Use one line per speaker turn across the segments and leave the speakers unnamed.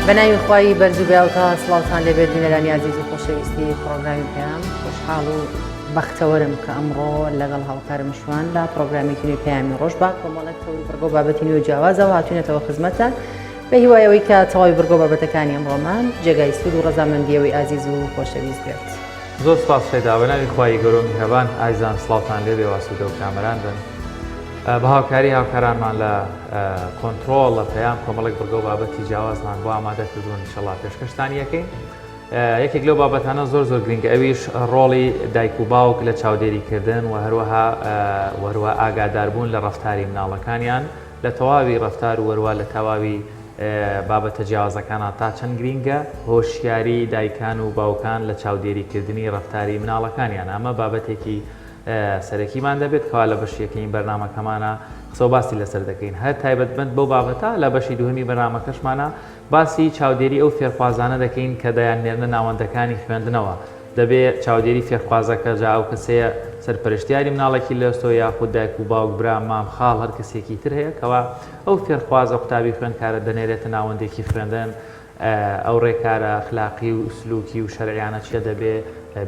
بەناوی خوای بەرزوبیاوتە سڵاوتان لەبێت بینەرانی عزیز و خۆشەویستی پرۆگرامی پێیام خۆشحاڵ و بەختەوەرم کە ئەمڕۆ لەگەڵ هاوکارم شوان لە پرۆگرامی کنوی پەیامی ڕۆژ با کۆمەڵێک تەوری بەرگۆ بابەتی نوێ و جیاوازەوە هاتوونەتەوە خزمەتتان بە هیوایەوەی کە تەواوی بەرگۆ بابەتەکانی ئەمڕۆمان جێگای سود و ڕەزامەندیەوەی عزیز و خۆشەویست بێت.
زۆر سپاس خێدا بەناوی خوای گەورە میهرەبان ئایزان سڵاوتان لێبێ واسوودە و کامەران بن. بە هاوکاری هاوکارانمان لە کۆنتڕۆڵ لە پەیام کۆمەڵێک بەرگۆ بابەتی جیاوازمان بۆ ئامادە کردوون ئینشەڵڵا پێشکەشتانی یەکەین. یەکێک لەو بابەتانە زۆر گرنگە ئەویش ڕۆڵی دایک و باوک لە چاودێریکردن و هەروەها ئاگاداربوون لە ڕەفتاری مناڵەکانیان لە تەواوی ڕەفتار و وەروە لە تەواوی بابەتە جیاوازەکانە تا چەند گرینگە هۆشیاری دایکان و باوکان لە چاودێریکردنی ڕەفتاری مناڵەکانیان. ئەمە بابەتێکی سەرەکیمان دەبێت کەوا لە بەشیەکەین بەرنامەکەمانە قسە و باسی لەسەر دەکەین. هەر تایبەتمەند بەو بابەتە لە بەشی دووهەمی بەرنامەکەشمانە باسی چاودێری ئەو فێرخوازانە دەکەین کە دەیاننێرنە ناوەندەکانی خوێندنەوە. دەبێت چاودێری فێرخوازەکە جا ئەو کەسەیە سەرپەرشتیاری مناڵێکی لەستۆ یاخود دایک و باوک برا مام خاڵ هەر کەسێکی تر هەیە کەوا ئەو فێرخوازە قوتابی خوێندکارە دەنێرێتە ناوەندێکی خوێندن ئەو ڕێکارە ئەخلاقی و سلوکی و شەرعیانە چێ دەبێت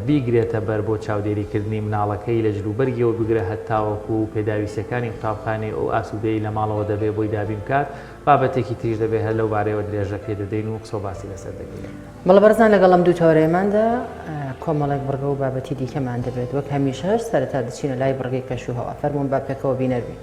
بیگرێتە بەر بۆ چاودێریکردنی مناڵەکەی لە جلوبەرگیەوە بگرە هەتاوەکو و پێداویستەکانی قوتابخانەی ئەو ئاسوودەی لە ماڵەوە دەبێت بۆی دابین بکات. بابەتێکی تریش دەبێت هەر لەو بارەیەوە درێژە پێ دەدەین و قسە و باسی لەسەر دەکەین.
بەڵێ بەرزان لەگەڵ ئەم دوو تەورەیەماندا کۆمەڵێک بەرگە و بابەتی دیکەمان دەبێت وەک هەمیشەش سەرەتا دەچینە لای بڕگەی کەشوهەوا. فەرموون با پێکەوە بینەر بین.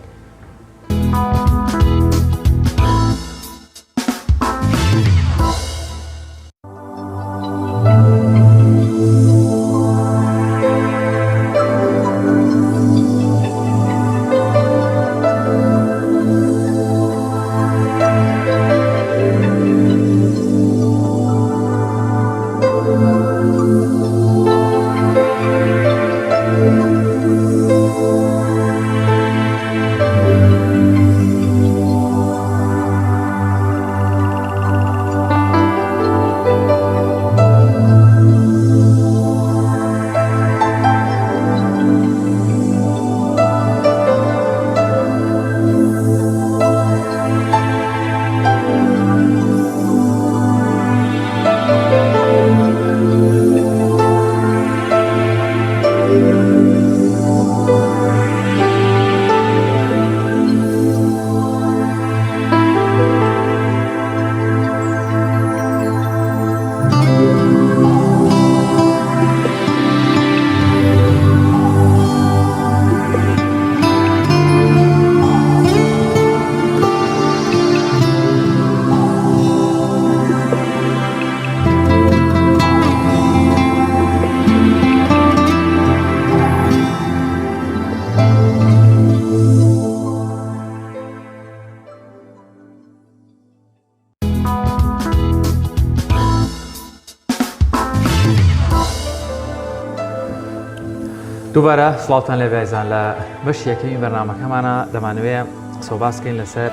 دووبارە سڵاوتان لێبێ ئایزان لە بەشی یەکەمی بەرنامەکەمانە دەمانوێت قسە و باس بکەین لەسەر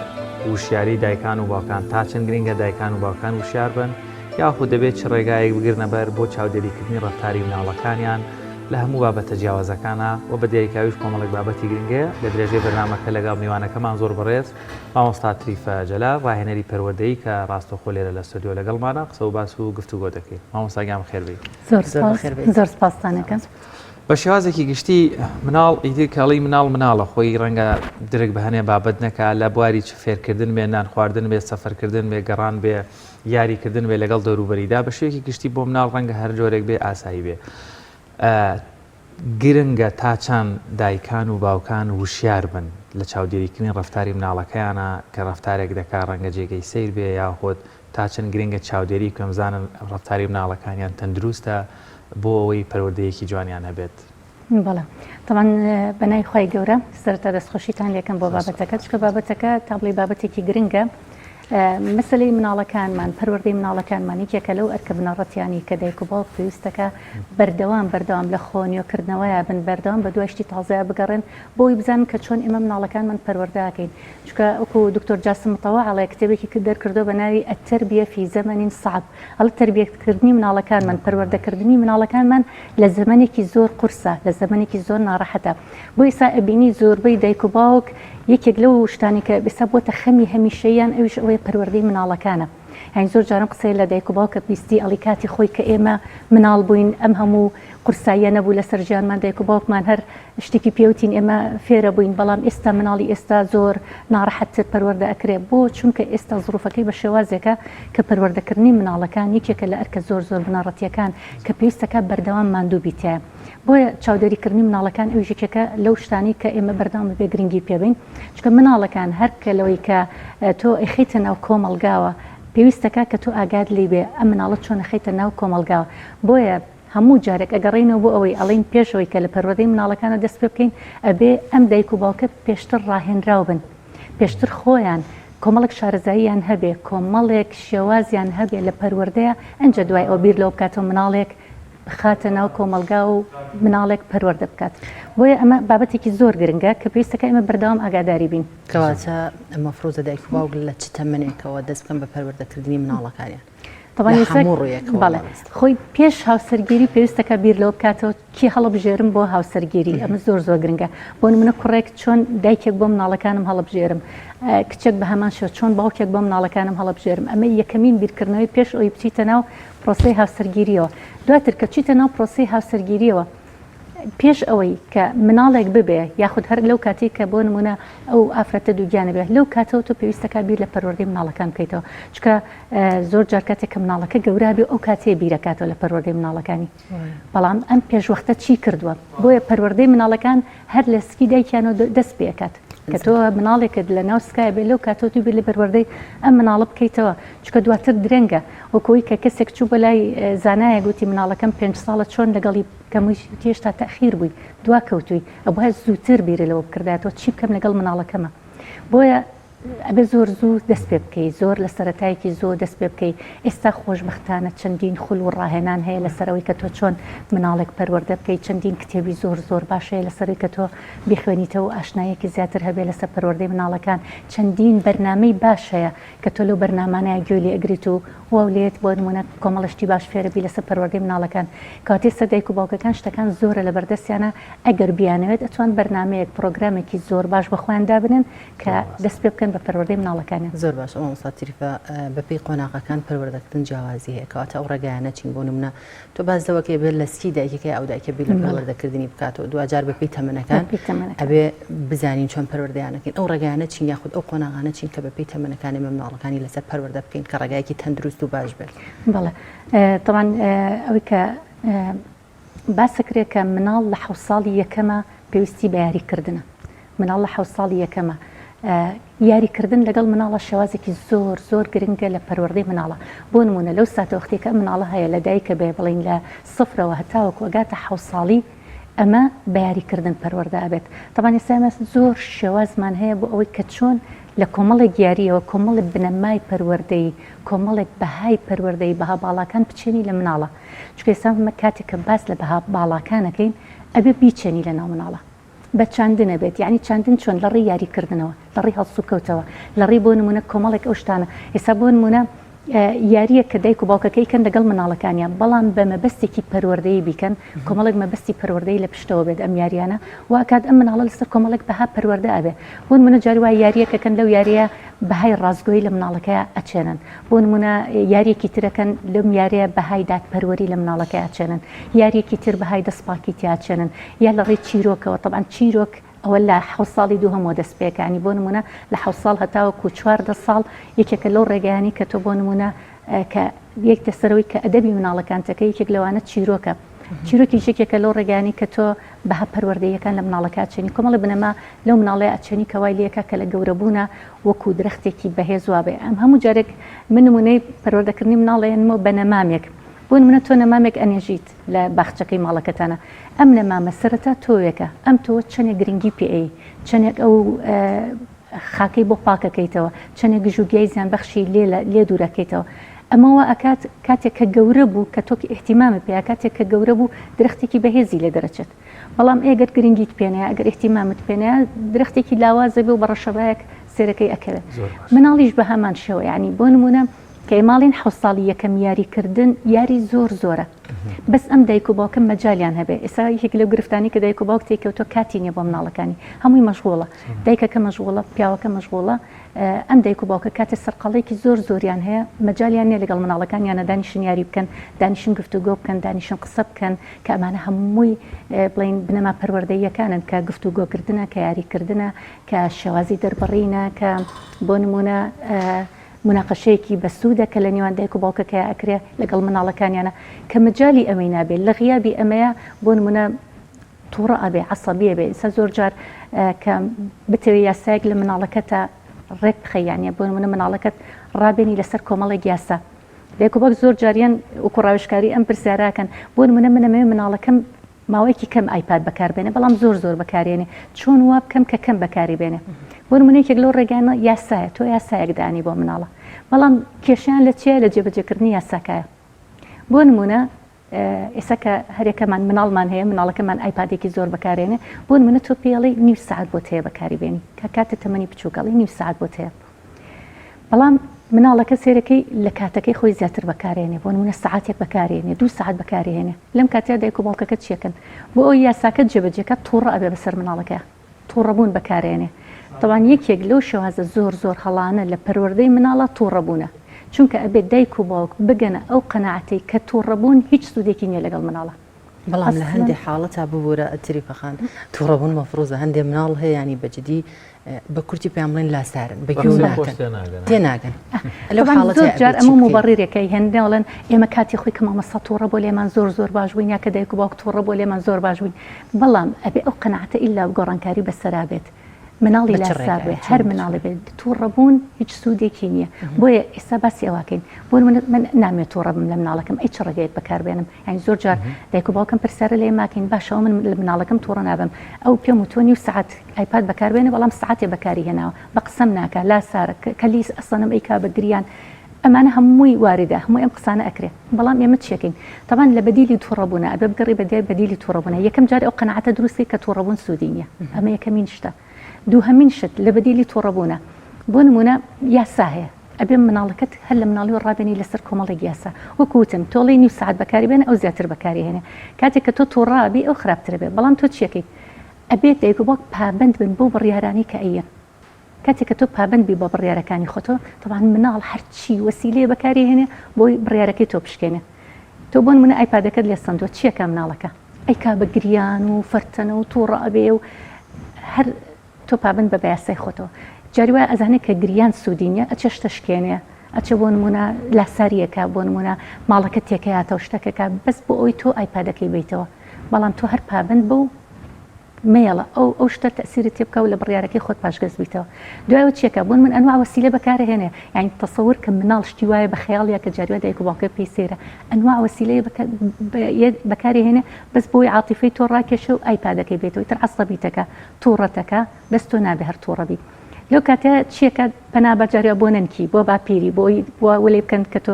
وشیاری دایکان و باوکان تا چەند گرینگە دایکان و باوکان وشیار بن یاخود دەبێت چ ڕێگایەک بگرنە بەر بۆ چاودێریکردنی ڕەفتاری مناڵەکانیان لە هەموو بابەتە جیاوازەکانە و بە دیاریکاویش کۆمەڵێک بابەتی گرنگەیە لە درێژەی بەرنامەکە لەگەڵ میوانەکەمان زۆر بەڕێز مامۆستا تریفە جەلال ڕاهێنەری پەروەردەیی کە ڕاستەوخۆ لێرە لە ستۆدیۆ لەگەڵمانە قسە و باس و گفتوگۆ دەکەین. مامۆستا گیان بەخێر بێت.
زۆر سپاستانەکەم.
بە شێوازێکی گشتی مناڵ ئیتر کاڵی مناڵە خۆی ڕەنگە درک بە هەنێ بابەت نەکە لە بواری چ فێرکردن بێ نان خواردن بێ سەفەرکردن بێ گەڕان بێ یاریکردن بێ لەگەڵ دەوروبەریدا بە شێوەیەکی گشتی بۆ مناڵ ڕەنگە هەر جۆرێک بێ ئاسایی بێ. گرنگە تا چەند دایکان و باوکان وشیار بن لە چاودێریکردنی ڕەفتاری مناڵەکەیانە کە ڕەفتارێک دەکات ڕەنگە جێگەی سیر بێ یاخۆت تا چەند گرنگە چاودێری کەمزانن ڕەفتاری مناڵەکانیان تەندروستە بۆ ئەوەی پەروەردەیەکی جوانیان هەبێت.
بەڵێ طبعاً بەنای خوای گەورە سەرەتا دەستخۆشیتان لێکم بۆ بابەتەکە چکە بابەتەکە تابڵی بابەتێکی گرنگە مەسەلەی مناڵەکانمان پەروەردەی مناڵەکانمان یەکێکە لەو ئەرکە بنەڕەتیانی کە دایک و باوک پێویستەکە بەردەوام لە خۆنیۆکردنەوەیە بن بەردەوام بە دوای شتی تازەیە بگەڕێن بۆی بزانن کە چۆن ئێمە مناڵەکانمان پەروەردەکەین. چکە وەکو دکتۆر جاسم متەواعڵێ کتێبێکی دەرکردو بە ناوی التربیە فی زەمەنین صعب هەڵ تربیەکردنی مناڵەکانمان پەروەردەکردنی مناڵەکانمان لە زەمانێکی زۆر قورسە لە زەمانێکی زۆر ناڕەحەتە بۆی ئێستا ئەبینی زۆربەی دایک و باوک یەکێک لەو شتانی کە بێستا بۆتە خەمی هەمیشەیان ئەویش ئەوەی پەروەردەی مناڵەکانە هەین زۆر جارم قسەی لە دایک و باوکە بیستی ئەڵی کاتی خۆی کە ئێمە مناڵ بووین ئەم هەموو قورساییە نەبوو لەسەر ژیانمان دایک و باوکمان هەر شتێکی پێوتین ئێمە فێرە بووین بەڵام ئێستا مناڵی ئێستا زۆر ناڕەحەتتر پەروەردە ئەکرێ بۆ چونکە ئێستا زروفەکەی بە شێوازێکە کە پەروەردەکردنی مناڵەکان یەکێکە لە ئەرکە زۆر بنەڕەتیەکان کە پێویستەکە بەردەوام ماندوو بیتە بۆیە چاودێریکردنی مناڵەکان ئەو یەکێکە لەو شتانی کە ئێمە بەردەوام بێ گرنگی پێبین چکە مناڵەکان هەر کە لەوەی کە تۆ ئەخیتە ناو کۆمەلگاوە پێویستەکە کە تۆ ئاگاد لێ بێ ئەم مناڵە چۆن ئەخیتە ناو کۆمەلگاوە بۆیە هەموو جارێک ئەگەڕێنەوە بۆ ئەوەی ئەڵین پێشەوەی کە لە پەروەردەی مناڵەکانە دەست پێ بکەین ئەبێ ئەم دایک و باوکە پێشتر ڕاهێنراو بن پێشتر خۆیان کۆمەڵێک شارەزاییان هەبێ کۆمەڵێک شێوازیان هەبێ لە پەروەردەیە ئەنجە دوای ئەو بیر لەوە بکاتەوە مناڵێک بخاتە ناو کۆمەلگا و مناڵێک پەروەردە بکات بۆیە ئەمە بابەتێکی زۆر گرنگە کە پێویستەکە ئێمە بەردەوام ئاگاداری بین
کەواتە مەفرۆزە دایک و باوک لە چ تەمەنێکەوە دەست بکەن بە پەروەردەکردنی مناڵەکانیان
بەڵێ خۆی پێش هاوسەرگیری پێویستەکە بیر لەوە بکاتەوە کی هەڵبژێرم بۆ هاوسەرگیری ئەمە زۆر گرنگە بۆ نمونە کوڕێک چۆن دایکێک بۆ مناڵەکانم هەڵبژێرم کچێک بە هەمان شێوە چۆن باوکێک بۆ مناڵەکانم هەڵبژێرم ئەمە یەکەمین بیرکردنەوەی پێش ئەوی بچیتە ناو پرۆسەی هاوسەرگیریەوە دواتر کە چیتە ناو پرۆسەی هاوسەرگیریەوە پێش ئەوەی کە مناڵێک ببێ یاخود هەر لەو کاتی کە بۆ نمونە ئەو ئافرەتە دووگیانە بێت لەو کاتەوە تۆ پێویستەکە بیر لە پەروەردەی مناڵەکان بکەیتەوە چکە زۆر جار کاتێک کە مناڵەکە گەورابێ ئەو کاتێ بیرەکاتەوە لە پەروەردەی مناڵەکانی بەڵام ئەم پێشوەختە چی کردووە بۆیە پەروەردەی مناڵەکان هەر لە سکی دایکیانەوە دەست پێکات کە تۆ مناڵێکت لە ناو سکایە بێ لەو کاتۆ تو بێ لە پەروەردەی ئەم مناڵە بکەیتەوە چکە دواتر درەنگە وەکەوەی کە کەسێک چوو بەلای زانایە گوتی مناڵەکەم 5 ساڵە چۆن لەگەڵی کەمووی هێشتا تەخیر بووی دوا کەوتووی ئەوە زووتر بیرە لەوە بکرداتەوە چی بکەم لەگەڵ مناڵەکەمە بۆیە ئەبێ زۆر زوو دەست پێ بکەی زۆر لە سەرەتایەکی زۆر دەست پێ بکەی ئێستا خۆشبەختانە چەندین خول و ڕاهێنان هەیە لەسەرەوەی کە تۆ چۆن مناڵێک پەروەردە بکەی چەندین کتێبی زۆر باشەیە لەسەرەوەی کە تۆ بخوێنیتەوە ئاشنایەکی زیاتر هەبێ لەسەر پەروەردەی مناڵەکان چەندین بەرنامەی باش هەیە کە تۆ لەو بەرنامانەیە گوێ لێ ئەگریت و واو لێت بۆ نمونە کۆمەڵشتی باش فێرەبی لەسەر پەروەردەی مناڵەکان کاتێ سەر دایک و باوکەکان شتەکان زۆرە لە بەردەستیانە ئەگەر بیانەوێت ئەتوان بەرنامەیەک پرۆگرامێکی زۆر باش بە خۆیان دابنن کە دەست پێ بکەن بە پەروەردەی مناڵەکانە
زۆر باش ئەمە مساتریفە بەپێی قۆناغەکان پەروەردەکردن جیاوازی هەیە کەواتە ئەو ڕێگایانە چین بۆ نمونە تۆ باز لەوەکەی بێت لە سکی دایکەکەی ئەو دایکە بیر لە پەروەردەکردنی بکاتەوە دوجار بەپێی تەمەنەکان ئەبێ بزانین چۆن پەروەردەیانەکەین ئەو ڕێگایانە چین یاخود ئەو قۆناغانە چین کە بەپێی تەمەنەکانی مناڵەکانی لەسەر پەروەردە بکەین کە ڕێگایەکی تەندروست و باش بێت
بەڵێ طبعا ئەوەی کە باسەکرێت کە مناڵ لە 7 ساڵی یەکەمە پێویستی بە یاریکردنە مناڵ لە 7 ساڵی یەکەمە یاریکردن لەگەڵ مناڵە شێوازێکی زۆر گرنگە لە پەروەردەی مناڵە بۆ نمونە لەو ساتەوەختێکە مناڵە هەیە لە دایکە بێ بڵین لە سفرەوە هەتاوەکو ئەگاتە 7 ساڵی ئەمە بە یاریکردن پەروەردە ئەبێت طبعا ئێستا زۆر شێوازمان هەیە بۆ ئەوەی کە چۆن لە کۆمەڵێک یاریەوە کۆمەڵێک بنەمای پەروەردەی کۆمەڵێک بەهای پەروەردەی بەها باڵاکان بچێنی لە مناڵە چکە ئێستا کاتێک کە باس لە بەها باڵاکانەکەین ئەبێ بیچێنی لە ناو مناڵە بە چاندنە بێت یعنی چاندن چۆن لە ڕێی یاریکردنەوە لە ڕێی هەڵسوکەوتەوە لە ڕێی بۆ نمونە کۆمەڵێک ئەو شتانە ئێستا بۆ نمونە یاریە کە دایک و باوکەکەی کەن لەگەڵ مناڵەکانیان بەڵام بە مەبەستێکی پەروەردەیی بیکەن کۆمەڵێک مەبەستی پەروەردەی لە پشتەوە بێت ئەم یاریانە واکات ئەم مناڵە لەسەر کۆمەڵێک بەها پەروەردە ئەبێ بۆ نمونە جاری وای یاریەکەکەن لەو یاریە بەهای ڕازگۆیی لە مناڵەکەی ئەچێنن بۆ نمونە یاریەکی ترەکەن لەم یاریە بەهای دادپەروەری لە مناڵەکەی ئەچێنن یاریەکی تر بەهای دەستپاکی تیاچێنن یا لە ڕێی چیرۆکەوە طبعا چیرۆک ئەوە لە 7 ساڵی دوو هەموو دەست پێکانی بۆ نمونە لە 7 ساڵ هەتاوەکو 14 ساڵ یەکێکە لەو ڕێگەیانی کە تۆ بۆ نمونە کە یەک دەسەرەوەی کە ئەدەبی مناڵەکانتەکە یەکێک لەوانە چیرۆکە چیرۆکی یەکێکە لەو ڕێگەیانی کە تۆ بەها پەروەردەیەکان لە مناڵەکە ئەچێنی کۆمەڵە بنەما لەو مناڵەیە ئەچێنی کەوای لەکە کە لە گەورەبوونە وەکو درەختێکی بەهێز وابێ ئەم هەموو جارێک من نمونەی پەروەردەکردنی مناڵەیەنمە بە نەمامێک بۆ نمونە تۆ نەمامێک ئەنێژیت لە باخچەکەی ماڵەکەتانە ئەم نەمامە سەرەتا تۆیەکە ئەم تۆ چەندێک گرنگی پێ چەندێک ئەو خاکەی بۆ پاکەکەیتەوە چەندێک گژوگیای زیان بەخشی لێ دوورەکەیتەوە ئەمەوە ئەکات کاتێک کە گەورە بوو کە تۆکی احتیمامە پێ کاتێک کە گەورە بوو درەختێکی بەهێزی لێ دەرەچێت بەڵام ئێگەر گرنگیت پێنەیە ئەگەر احتیمامت پێنەیە درەختێکی لاوازە بێ و بەڕەشەبایەک سێرەکەی ئەکەوێت مناڵیش بە هەمان شێوە یعنی بۆ نمونە کە ماڵین 7 ساڵی یەکەم یاریکردن یاری زۆرە بەس ئەم دایک و باوکە مەجالیان هەبێ ئێستا یەک لەو گرفتانی کە دایک و باوک تێکەوتۆ کاتی نیە بۆ مناڵەکانی هەمووی مەشغوڵە دایکەکە مەشغوڵە پیاوەکە مەشغوڵە ئەم دایک و باوکە کاتە سەرقەڵێکی زۆریان هەیە مەجالیان نیە لەگەڵ مناڵەکانیانە دانیشن یاری بکەن دانیشن گفتوگۆ بکەن دانیشن قسە بکەن کە ئەمانە هەمووی بڵین بنەما پەروەردەییەکانن کە گفتوگۆکردنە کە یاریکردنە کە شێوازی دەربڕینە کە بۆ نمونە مناقەشەیەکی بەسوودە کە لە نێوان دایک و باوکەکە ئەکرێ لەگەڵ مناڵەکانیانە کە مەجای ئەوەی نابێت لە غیابی ئەمەیە بۆ نمونە تووڕە ئەبێ عەسەبیە بێ ئێستا زۆر جار کە بتەوێت یاسایەک لە مناڵەکەتە ڕێک بخەیانە بۆ نمونە مناڵەکەت ڕابێنی لەسەر کۆمەڵێک یاسا دایک و باوک زۆر جاریان وەکو ڕاوێژکاری ئەم پرسیاراکەن بۆ نمونە منەمەوێ مناڵەکەم ماوەیەکی کەم ئایپاد بەکاربێنێ بەڵام زۆر بەکارێنێ چۆن وا بکەم کە کەم بەکاری بێنێ بۆ نمونەیەکێک لەو ڕێگانە یاسایە تۆ یاسایەک دانی بۆ مناڵە بەڵام کێشیان لە چیە لە جێبەجێکردنی یاساکایە بۆ نمونە ئێستا کە هەرێکەمان مناڵمان هەیە مناڵەکەمان ئایپادێکی زۆر بەکارێنێ بۆ نمونە تۆ پێڵی نیو ساعت بۆ هەیە بەکاری بێنی کە کاتە تەمەنی بچووکەڵی نیو ساعت بۆ هەیە بەڵام مناڵەکە سێرەکەی لە کاتەکەی خۆی زیاتر بەکارێنێ بۆ نمونە ساعتێک بەکارێنێ 2 ساعت بەکارهێنێ لەم کاتیا دایک و باوکەکە چیەکەن بۆ ئەو یاساکە جێبەجێکە تووڕە ئەبێ بەسەر مناڵەکە تووڕەبوون بەکارێنێ طبعاً یەکێک لەو شێوازە زۆر هەڵانە لە پەروەردەی مناڵە تووڕەبوونە چونکە ئەبێت دایک و باوک بگەنە ئەو قەناعەتەی کە تووڕەبوون هیچ سوودێکی نییە لەگەڵ مناڵە
بەڵام لە هەندێک حاڵەتا ببوورە ئەتریفەخان تووڕەبوون مەفروزە هەندێک مناڵ هەیە ینی بەجددی بە کورتی پێیان بڵێن لاسارن تێناگەن
زۆر جار ئەمە مبەڕیرەکەی هەندێڵێن ئێمە کاتی خۆی کە مامەستا تووڕە بۆ لێمان زۆر باش بووین یا کە دایک و باوک تووڕە بۆ لێمان زۆر باش بووین بەڵام ئەبێ ئەو قەناعەتە ئیلا گۆڕانکاری بەسەرا بێت مناڵی لاسا بێ هەر مناڵی بێت تووڕەبوون هیچ سوودێکی نییە بۆیە ئێستا باسی ئەواکەین بۆ من نامێت تووڕەبم لە مناڵەکەم ئەی چ ڕێگەیەک بەکاربێنم یعنی زۆر جار دایک و باوکم پرسیارە لێ ماکەین باشەوە من لە مناڵەکەم تووڕە نابم ئەو پێم وتۆ نیو ساعت ئایپاد بەکاربێنێ بەڵام ساعتێ بەکاری هێناوە بە قسەم ناکە لاسارە کەلیس ئەسەنم ئەیکا بە گریان ئەمانە هەمووی واردە هەمووی ئەم قسانە ئەکرێ بەڵام ئێمە چیەکەین تەبان لە بەدیلی تووڕەبوونە ئەبێ بگەڕی بەدیلی تووڕەبوونە یەکەم جار ئەو قەناعەتە دروستی کە تووڕەبوون سوودی نییە ئەمە یەکەمین شتە دووهەمین شت لە بەدیلی تووڕەبوونە بۆ نمونە یاسا هەیە ئەبێ مناڵەکەت هەر لە مناڵی و ڕابێنی لەسەر کۆمەڵێک یاسا وەکوتم تۆڵی نیو ساعت بەکاری بێنە ئەو زیاتر بەکاری هێنێ کاتێک کە تۆ تووڕابی ئەو خراپترە بێ بەڵام تۆ چیەکەی ئەبێت دایک و باوک پابند بن بۆ بڕیارانی کە ئەیە کاتێک کە تۆ پابند بی بۆ بڕیارەکانی خۆتۆ طبعاً مناڵ هەرچی وەسیلەیە بەکاری هێنێ بۆی بڕیارەکەی تۆ بشکێنێ تۆ بۆ نمونە ئایپادەکەت لێ سندووە چیەکە مناڵەکە ئەیکا بە گریان و فەرتەنە و تووڕە ئەبێ و هەر تۆ پابند بە بەیاسای خۆتەوە جاری وایە ئەزانێت کە گریان سوودینیە ئەچە شتەشکێنێ ئەچە بۆ نمونە لاساریەکە بۆ نمونە ماڵەکە تێکەیاتەوە شتەکەکە بەس بۆ ئەوی تۆ ئایپادەکەی بیتەوە بەڵام تۆ هەر پابند بە و مێڵە ئەو شتە تەسیری تێ بکە و لە بڕیارەکەی خۆت پاشگەز بیتەوە دوایەوە چیەکە بوون من ئەنواع وەسیلە بەکارهێنێ یعنی تەسەور کە مناڵ شتی وایە بە خەیاڵیە کە جاری وایە دایک و باوکە پێی سێرە ئەنواع وەسیلەیە بەکارهێنێ بەس بۆی عاتیفەی تۆ ڕاکێشە و ئایپادەکەی بێتەوە تر عەسەبیتەکە تووڕەتەکە بەس تۆ نابێ هەر تووڕەبی لەو کاتە چیەکە پەنا بەجاریە بۆ نەنکی بۆ باپیری بۆی وەلێ بکەن کە تۆ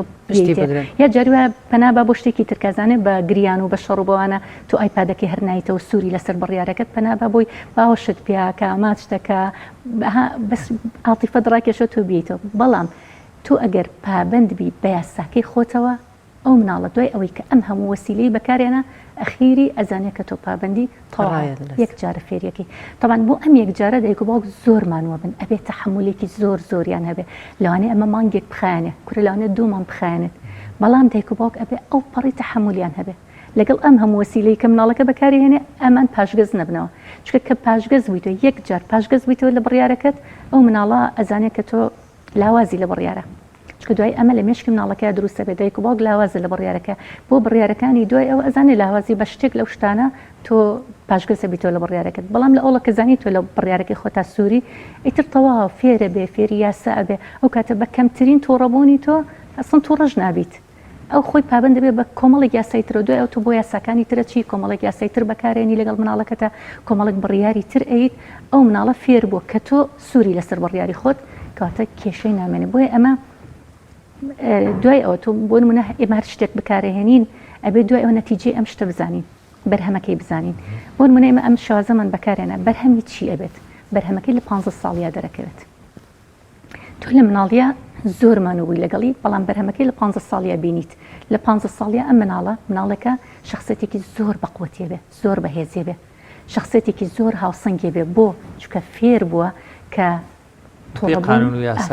یا جاریوە پەنابا بۆ شتێکی ترکازانێ بە گریان و بە شەڕ بۆوانە تۆ ئایپادەکەی هەرنایتەوە سووری لەسەر بڕیارەکەت پەنابا بۆی باوەشت پیاکە ماچتەکە بەس عاتیفە دڕاکێشە تۆ بیتەوە بەڵام تۆ ئەگەر پابند بی بە یاساکەی خۆتەوە ئەو مناڵە دوای ئەوەی کە ئەم هەموو وەسیلەی بەکارێنە ئەخیری ئەزانێت کە تۆ پابندی یەک جارە فێریەکەی طبعاً بۆ ئەم یەک جارە دایک و باوک زۆرمانوە بن ئەبێت تەحملێکی زۆریان هەبێ لەوانەیە ئەمە مانگێک بخایەنێ کورە لەوانێت 2 مانگ بخایەنێت بەڵام دایک و باوک ئەبێ ئەو پەڕی تەحملیان هەبێ لەگەڵ ئەم هەموو وەسیلەی کە مناڵەکە بەکاری هێنێ ئەمان پاشگەز نەبنەوە چکە کە پاشگەز بوویتەوە یەک جار پاشگەز بوویتەوە لە بڕیارەکەت ئەو مناڵە ئەزانێت کە تۆ لاوازی لە بڕیارە چکە دوای ئەمە لە مێشکی مناڵەکە دروستە بێت دایک و باوک لاوازە لە بڕیارەکە بۆ بڕیارەکانی دوای ئەو ئەزانێ لاوازی بە شتێک لەو شتانە تۆ پاشگەزە بیتەوە لە بڕیارەکەت بەڵام لە ئەوڵە کە زانی تۆ لە بڕیارەکەی خۆتا سووری ئیتر تەواو فێرە بێ فێری یاسا ئەبێ ئەو کاتە بە کەمترین تووڕەبوونی تۆ ئەسڵ تووڕەش نابیت ئەو خۆی پابند دەبێت بە کۆمەڵێک یاسای ترە دوای ئەو تۆ بۆ یاساکانی ترە چی کۆمەڵێک یاسای تر بەکارێنی لەگەڵ مناڵەکەتە کۆمەڵێک بڕیاری تر ئەیت ئەو مناڵە فێر بووە کە تۆ سووری لەسەر بڕیاری خۆت کاتە کێشەی نامێنێ بۆیە ئەمە دوای ئەوە تۆ بۆ نمونە ئێمە هەر شتێک بەکارهێنین ئەبێ دوای ئەوە نەتیجەی ئەم شتە بزانین بەرهەمەکەی بزانین بۆ نمونە ئێمە ئەم شازەمان بەکارێنە بەرهەمی چی ئەبێت بەرهەمەکەی لە 15 ساڵیا دەرەکەوێت تۆ لە مناڵیە زۆرمان بووی لەگەڵی بەڵام بەرهەمەکەی لە 15 ساڵیا بینیت لە 15 ساڵیا ئەم مناڵەکە شخصێتێکی زۆر بەقوتێ بێ زۆر بەهێزێ بێ شخصێتێکی زۆر هاوسەنگێ بێ بۆ چکە فێر بووە کە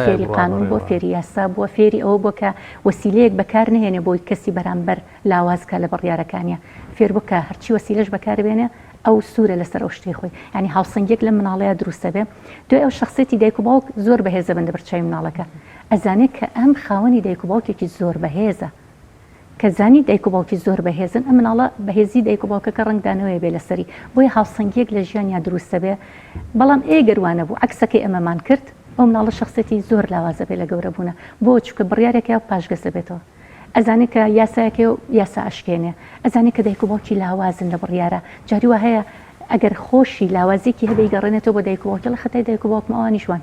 فێری قانون بۆ فێری یاسا بووە فێری ئەوە بۆ کە وەسیلەیەک بەکار نهێنێ بۆی کەسی بەرامبەر لاوازکە لە بڕیارەکانیە فێر بکە هەرچی وەسیلەش بەکاربێنێ ئەو سوورە لەسەر ئەو شتێ خۆی ینی هاوسەنگێک لە مناڵەیە دروستە بێ دوای ئەو شخصێتی دایک و باوک زۆر بەهێزە بن لە بەرچاوی مناڵەکە ئەزانێت کە ئەم خاوەنی دایک و باوکێکی زۆر بەهێزە کە زانی دایک و باوکی زۆر بەهێزن ئەم مناڵە بەهێزی دایک و باوکەکە ڕنگدانەوەی بێ لەسەری بۆی هاوسەنگێک لە ژیانیا دروستە بێ بەڵام ئێگەروانە بوو عکسەکەی ئەمەمان کرد ئەو مناڵە شخصێتی زۆر لاوازە بێ لە گەورە بوونە بۆ چکە بڕیارێکە پاشگەسە بێتەوە ئەزانێت کە یاسایەکە و یاسا ئەشکێنێ ئەزانێت کە دایک و باوکی لاوازن لە بڕیارە جاری وە هەیە ئەگەر خۆشی لاوازێکی هەبێ گەڕێنێتەوە بۆ دایک و باوکە لە خەتای دایک و باوکم ئەوانیشوان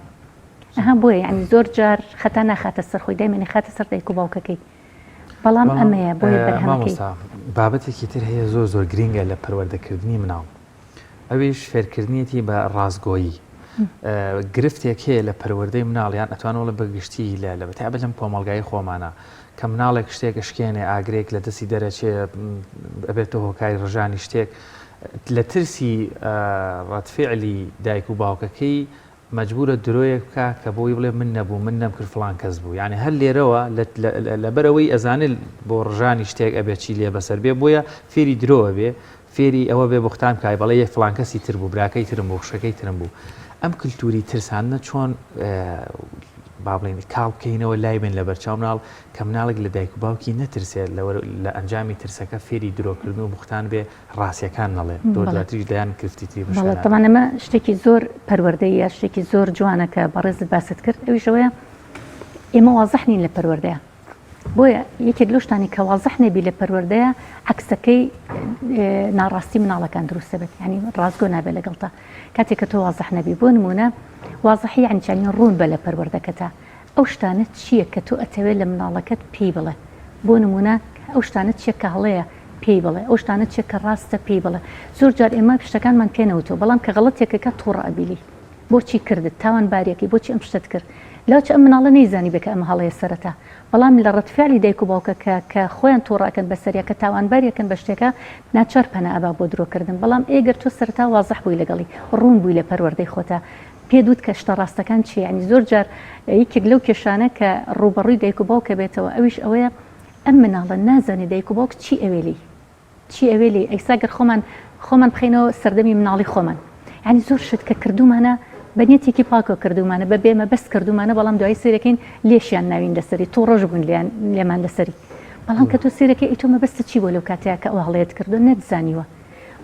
ئەها بۆیە ینی زۆر جار خەتا ناخاتە سەر خۆی دایمێنێ خاتە سەر دایک و باوکەکەی بەڵام ئەمەیە بۆیە بەرهەمەکەی
بابەتێکی تر هەیە زۆر گرینگە لە پەروەردەکردنی مناڵ ئەویش فێرکردنیەتی بە ڕازگۆیی گرفتێک هەیە لە پەروەردەی مناڵیان ئەتوانەوە لە بەگشتی لە بەتابەت لەم کۆمەڵگای خۆمانە کە مناڵێک شتێک شکێنێ ئاگرێک لە دەستی دەرەچێ ئەبێتەوە هۆکاری ڕژانی شتێک لە ترسی ڕەتفعلی دایک و باوکەکەی مەجبورە درۆیەک بکە کە بۆی بڵێ من نەبوو من نەمکرد فڵان کەس بوو یعنی هەر لێرەوە لەبەرەوەی ئەزانل بۆ ڕژانی شتێک ئەبێ چی لێ بەسەر بێ بۆیە فێری درۆوە بێ فێری ئەوە بێ بختان کای بەڵێ یە فڵان کەسی تر بوو براکەی ترم بوو خشەکەی ترم بوو ئەم کللتوری ترسانە چۆن با بڵێن کاڵ بکەینەوە لای بن لە بەرچاو مناڵ کە مناڵێک لە دایک و باوکی نەترسێت لە ئەنجامی ترسەکە فێری درۆکردن و بختان بێ ڕاستیەکان نەڵێ دۆداتریش دەیان کردیتی
بەڵێ ئەمە شتێکی زۆر پەروەردەیە شتێکی زۆر جوانە کە بەڕێزت باست کرد ئەویشەوەیە ئێمە وازەحنین لە پەروەردەیە بۆیە یەکێک لەو شتانی کە وازەح نەبی لە پەروەردەیە عکسەکەی ناڕاستی مناڵەکان دروستە بێت ینی ڕازگۆ نابێت لەگەڵتە کاتێک کە تۆ وازەح نەبی بۆ نمونە وازەحی عنچانی ڕوون بە لە پەروەردەکەتە ئەو شتانە چییە کە تۆ ئەتەوێت لە مناڵەکەت پێی بڵێ بۆ نمونە ئەو شتانە چیە کە هەڵەیە پێی بڵێ ئەو شتانە چیە کە ڕاستە پێی بڵێ زۆر جار ئێمە شتەکانمان پێنەوتەوە بەڵام کە غەڵەتێکەکە تووڕە ئەبیلی بۆچی کردت تاوان باریەکی بۆچی ئەم شتت کرد لاوچ ئەم مناڵە نەیزانی بێ کە ئەمە هەڵەیە سەرەتا بەڵام لە ڕەتفعلی دایک و باوکەکە کە خۆیان تووڕەکەن بەسەریە کە تاوانباریەکەن بە شتێکە ناچار پەنە ئەبا بۆ درۆکردن بەڵام ئێگەر تۆ سەرەتا وازەح بووی لەگەڵی ڕوون بووی لە پەروەردەی خۆتە پێدوت کە شتە ڕاستەکان چی ینی زۆر جار یەکێک لەو کێشانە کە ڕوبەڕووی دایک و باوکە بێتەوە ئەویش ئەوەیە ئەم مناڵە نازانێ دایک و باوک چی ئەوێلی چی ئەوێلی ئەیساگەر خۆمان بخینەوە سەردەمی مناڵی خۆمان ینی زۆر شت کە کردومانە بەنیەتێکی پاکۆ کردومانە بە بێمە بەس کردومانە بەڵام دوای سیرەکەین لێشیان ناوین لەسەری تۆ ڕۆژ بوون لێمان لەسەری بەڵام کە تۆ سیرەکەی ئیتۆ مەبەستە چی بۆ لەو کاتەیە کە ئەو هەڵەیەت کردو نەتزانیوە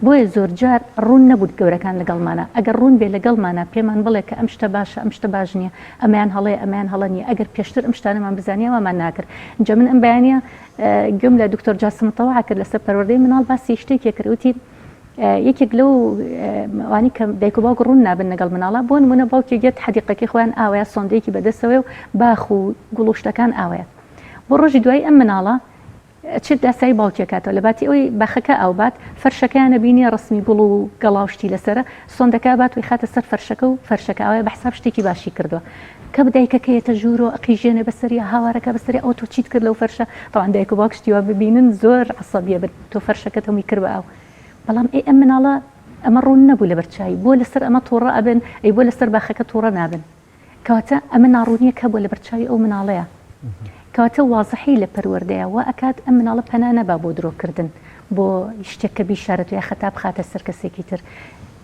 بۆیە زۆر جار ڕوون نەبوو گەورەکان لەگەڵمانە ئەگەر ڕوون بێ لەگەڵمانە پێمان بڵێ کە ئەم شتە باشە ئەم شتە باش نییە ئەمەیان هەڵەیە ئەمەیان هەڵە نیە ئەگەر پێشتر ئەم شتانەمان بزانیەوەمان ناکرد اینجا من ئەم بەیانە گوم لە دکتۆر جاسمتەوە کرد لەسەر پەروەردەی مناڵ باسی شتێکی کردوتی یەکێک لەو وانی کە دایک و باوک ڕوون نابن لەگەڵ مناڵە بۆ نمونە باوکێک حەدیقەکەی خۆیان ئاوەیە سۆندەیەکی بەدەستەوەی و باخ و گوڵوشتەکان ئاوەیە بۆ ڕۆژی دوای ئەم مناڵە چێت داسایی باوکێکاتەوە لە باتی ئەوەی باخەکە ئاوبات فەرشەکەیانە بینی ڕسمی گوڵ و گەڵاوشتی لەسرە سۆندەکە بات وی خاتە سەر فەرشەکە و فەرشەکەوەیە بەحساب شتێکی باشی کردووە کە بدایکەکەیەتە ژوور و ئەقیژێنە بەسەری هاوارەکە بەسەری ئەو تۆ چیت کرد لەو فەرشە تەوان دایک و باوک شتیوە ببینن زۆر عەسەبیە بن تۆ فەرشەکەت هەمووی کرد بە ئاو بەڵام ئەم مناڵە ئەمە ڕوون نەبوو لە بەرچایی بۆ لەسەر ئەمە تووڕە ئەبن ئەی بۆ لەسەر باخەکە تووڕە نابن کەواتە ئەمە ناڕوونیە کە بۆ لە بەرچاوی ئەو مناڵەیە کەواتە وازەحی لە پەروەردەیە وا ئەکات ئەم مناڵە پەنا نەبا بۆ درۆکردن بۆ شتێک کە بیشارەت یا خەتا بخاتە سەر کەسێکی تر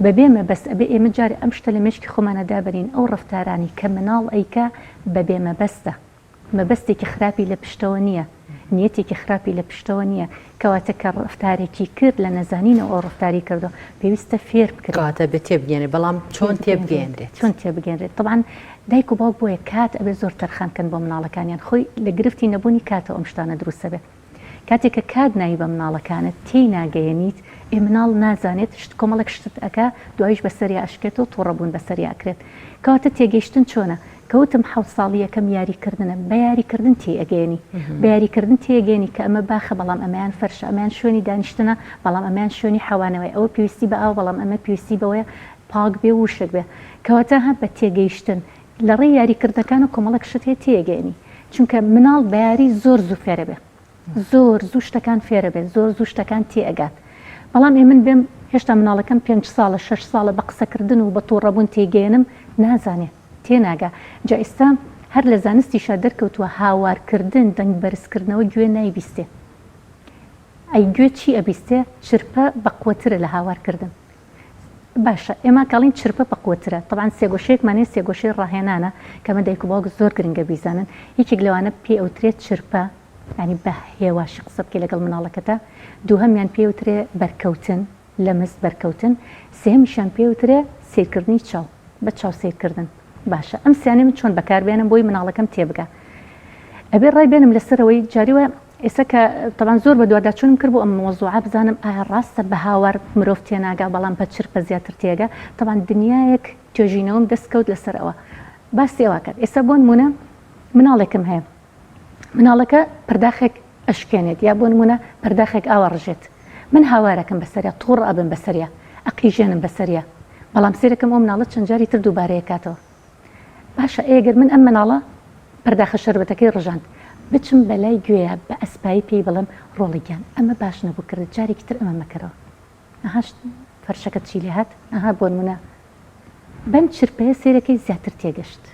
بەبێمە بەس ئەبێ ئێمە جارێ ئەم شتە لە مێشکی خۆمانە دابەرین ئەو ڕەفتارانی کە مناڵ ئەیکا بەبێمە بەستە مەبەستێکی خراپی لە پشتەوە نییە نیەتێکی خراپی لە پشتەوە نییە کەواتە کە ڕفتارێکی کرد لە نەزانینە ئەو ڕفتاری کردو پێویستە فێر بکاتە
بە تێبگەێنێ بەڵام چۆن تێبگەێنرێت
چۆن تێبگەێنرێت طبعاً دایک و باوک بۆیە کات ئەبێ زۆر تەرخانکەن بۆ مناڵەکانیان خۆی لە گرفتی نەبوونی کاتەوە ئەم شتانە دروستە بێت کاتێک کە کات نایی بە مناڵەکانت تێی ناگەیەنیت ئێ مناڵ نازانێت کۆمەڵک شتت ئەکا دوایش بەسەری ئاشکێتەوە تووڕەبوون بەسەری ئاکرێت کەواتە تێگەیشتن چۆنە کەوتم حەوت ساڵی یەکەم یاریکردنە بە یاریکردن تێئەگەێنی بە یاریکردن تێگەێنی کە ئەمە باخە بەڵام ئەمەیان فەرشە ئەمەیان شوێنی دانیشتنە بەڵام ئەمەیان شوێنی حەوانەوەی ئەوە پێویستی بە ئاو بەڵام ئەمە پێویستی بەوەیە پاک بێ وشک بێ کەواتە هە بە تێگەیشتن لە ڕێی یاریکردنەکانە کۆمەڵک شت هەیە تێگەێنی چونکە مناڵ بەیاری زۆر زوو فێرە بێ زۆر زوو شتەکان فێرە بێت زۆر زوو شتەکان تێئەگات بەڵام من بێم هێشتا مناڵەکەم 5 ساڵە 6 ساڵە بە قسەکردن و بە تووڕەبوون تێگەێنم نازانێت تێناگا جا ئێستا هەر لە زانستیشا دەرکەوتووە هاوارکردن دەنگ بەرزکردنەوە گوێ نایبیستێ ئەی گوێ چی ئەبیستێ چرپە بەقوترە لە هاوارکردن باشە ئێمە کاڵین چرپە بەقوترە طبعاً سێگۆشەیەکمانێ سێگۆشەی ڕاهێنانە کەمە دایک و باوک زۆر گرنگە بیزانن یەکێک لەوانە پێ ئەوترێت چرپە ینی بە هێواشی قسە بکەی لەگەڵ مناڵەکەتە دووهەمیان پێوترێ بەرکەوتن لە مست بەرکەوتن سێمیشان پێوترێ سیرکردنی چاو بە چاو سیرکردن باشە ئەم سیانێ من چۆن بەکاربێنم بۆی مناڵەکەم تێبگە ئەبێ ڕای بێنم لەسەرەوەی جاریوە ئێستا کە طبعاً زۆر بە دوواداچوونم کرد بۆ ئەم مۆزوعە بزانم ئایا ڕاستە بە هاوار مرۆڤ تێناگا بەڵام بە چرپە زیاتر تێگە طبعاً دنیایەک توێژینەوەم دەستکەوت لەسەرەوە باسی ئەوە کرد ئێستا بۆ نمونە مناڵێکم هەیە مناڵەکە پرداخێک ئەشکێنێت یا بۆ نمونە پرداخێک ئاوە ڕژێت من هاوارەکەم بەسەریە تووڕ ئەبم بەسەریە ئەقیژێنم بەسەریە بەڵام سێرەکەم ئەو مناڵە چەند جاری تر دووبارەیە کاتەوە باشە ئێگەر من ئەم مناڵە پرداخە شەربەتەکەی ڕژاند بچم بەلای گوێیە بە ئەسپایی پێی بڵم ڕۆڵیگیان ئەمە باش نەبوو کرد جارێکی تر ئەمە مەکەرەوە ئەهاش فەرشەکەت چی لێ هات ئەها بۆ نمونە بەم چرپەیە سێرەکەی زیاتر تێگەشت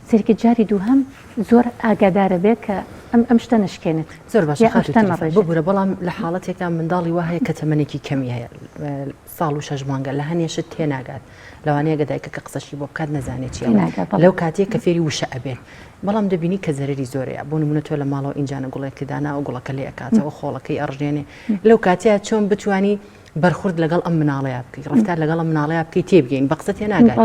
سێرکە جاری دووهەم زۆر ئاگادارە بێت کە ئەم شتە نشکێنێت
زۆر باشە ببوورە بەڵام لە حاڵەتێکا منداڵی وا هەیە کە تەمەنێکی کەمی هەیە ساڵ و 6 مانگە لە هەنێشت تێناگات لەوانەیە گەدایکە کە قسەشی بۆ بکات نەزانێت چی لەو کاتێک کە فێری وشە ئەبێت بەڵام دەبینی کە زەرری زۆرەیە بۆ نمونە تۆ لە ماڵەوە ئینجانە گوڵێکدانا و گوڵەکە لێ ئەکاتەوە خۆڵەکەی ئەڕژێنێ لەو کاتەیە چۆن بتوانی بەرخورد لەگەڵ ئەم مناڵەیە بکەیت ڕفتار لەگەڵ ئەم مناڵەیە بکەیت تێبگەین بە قسە تێناگات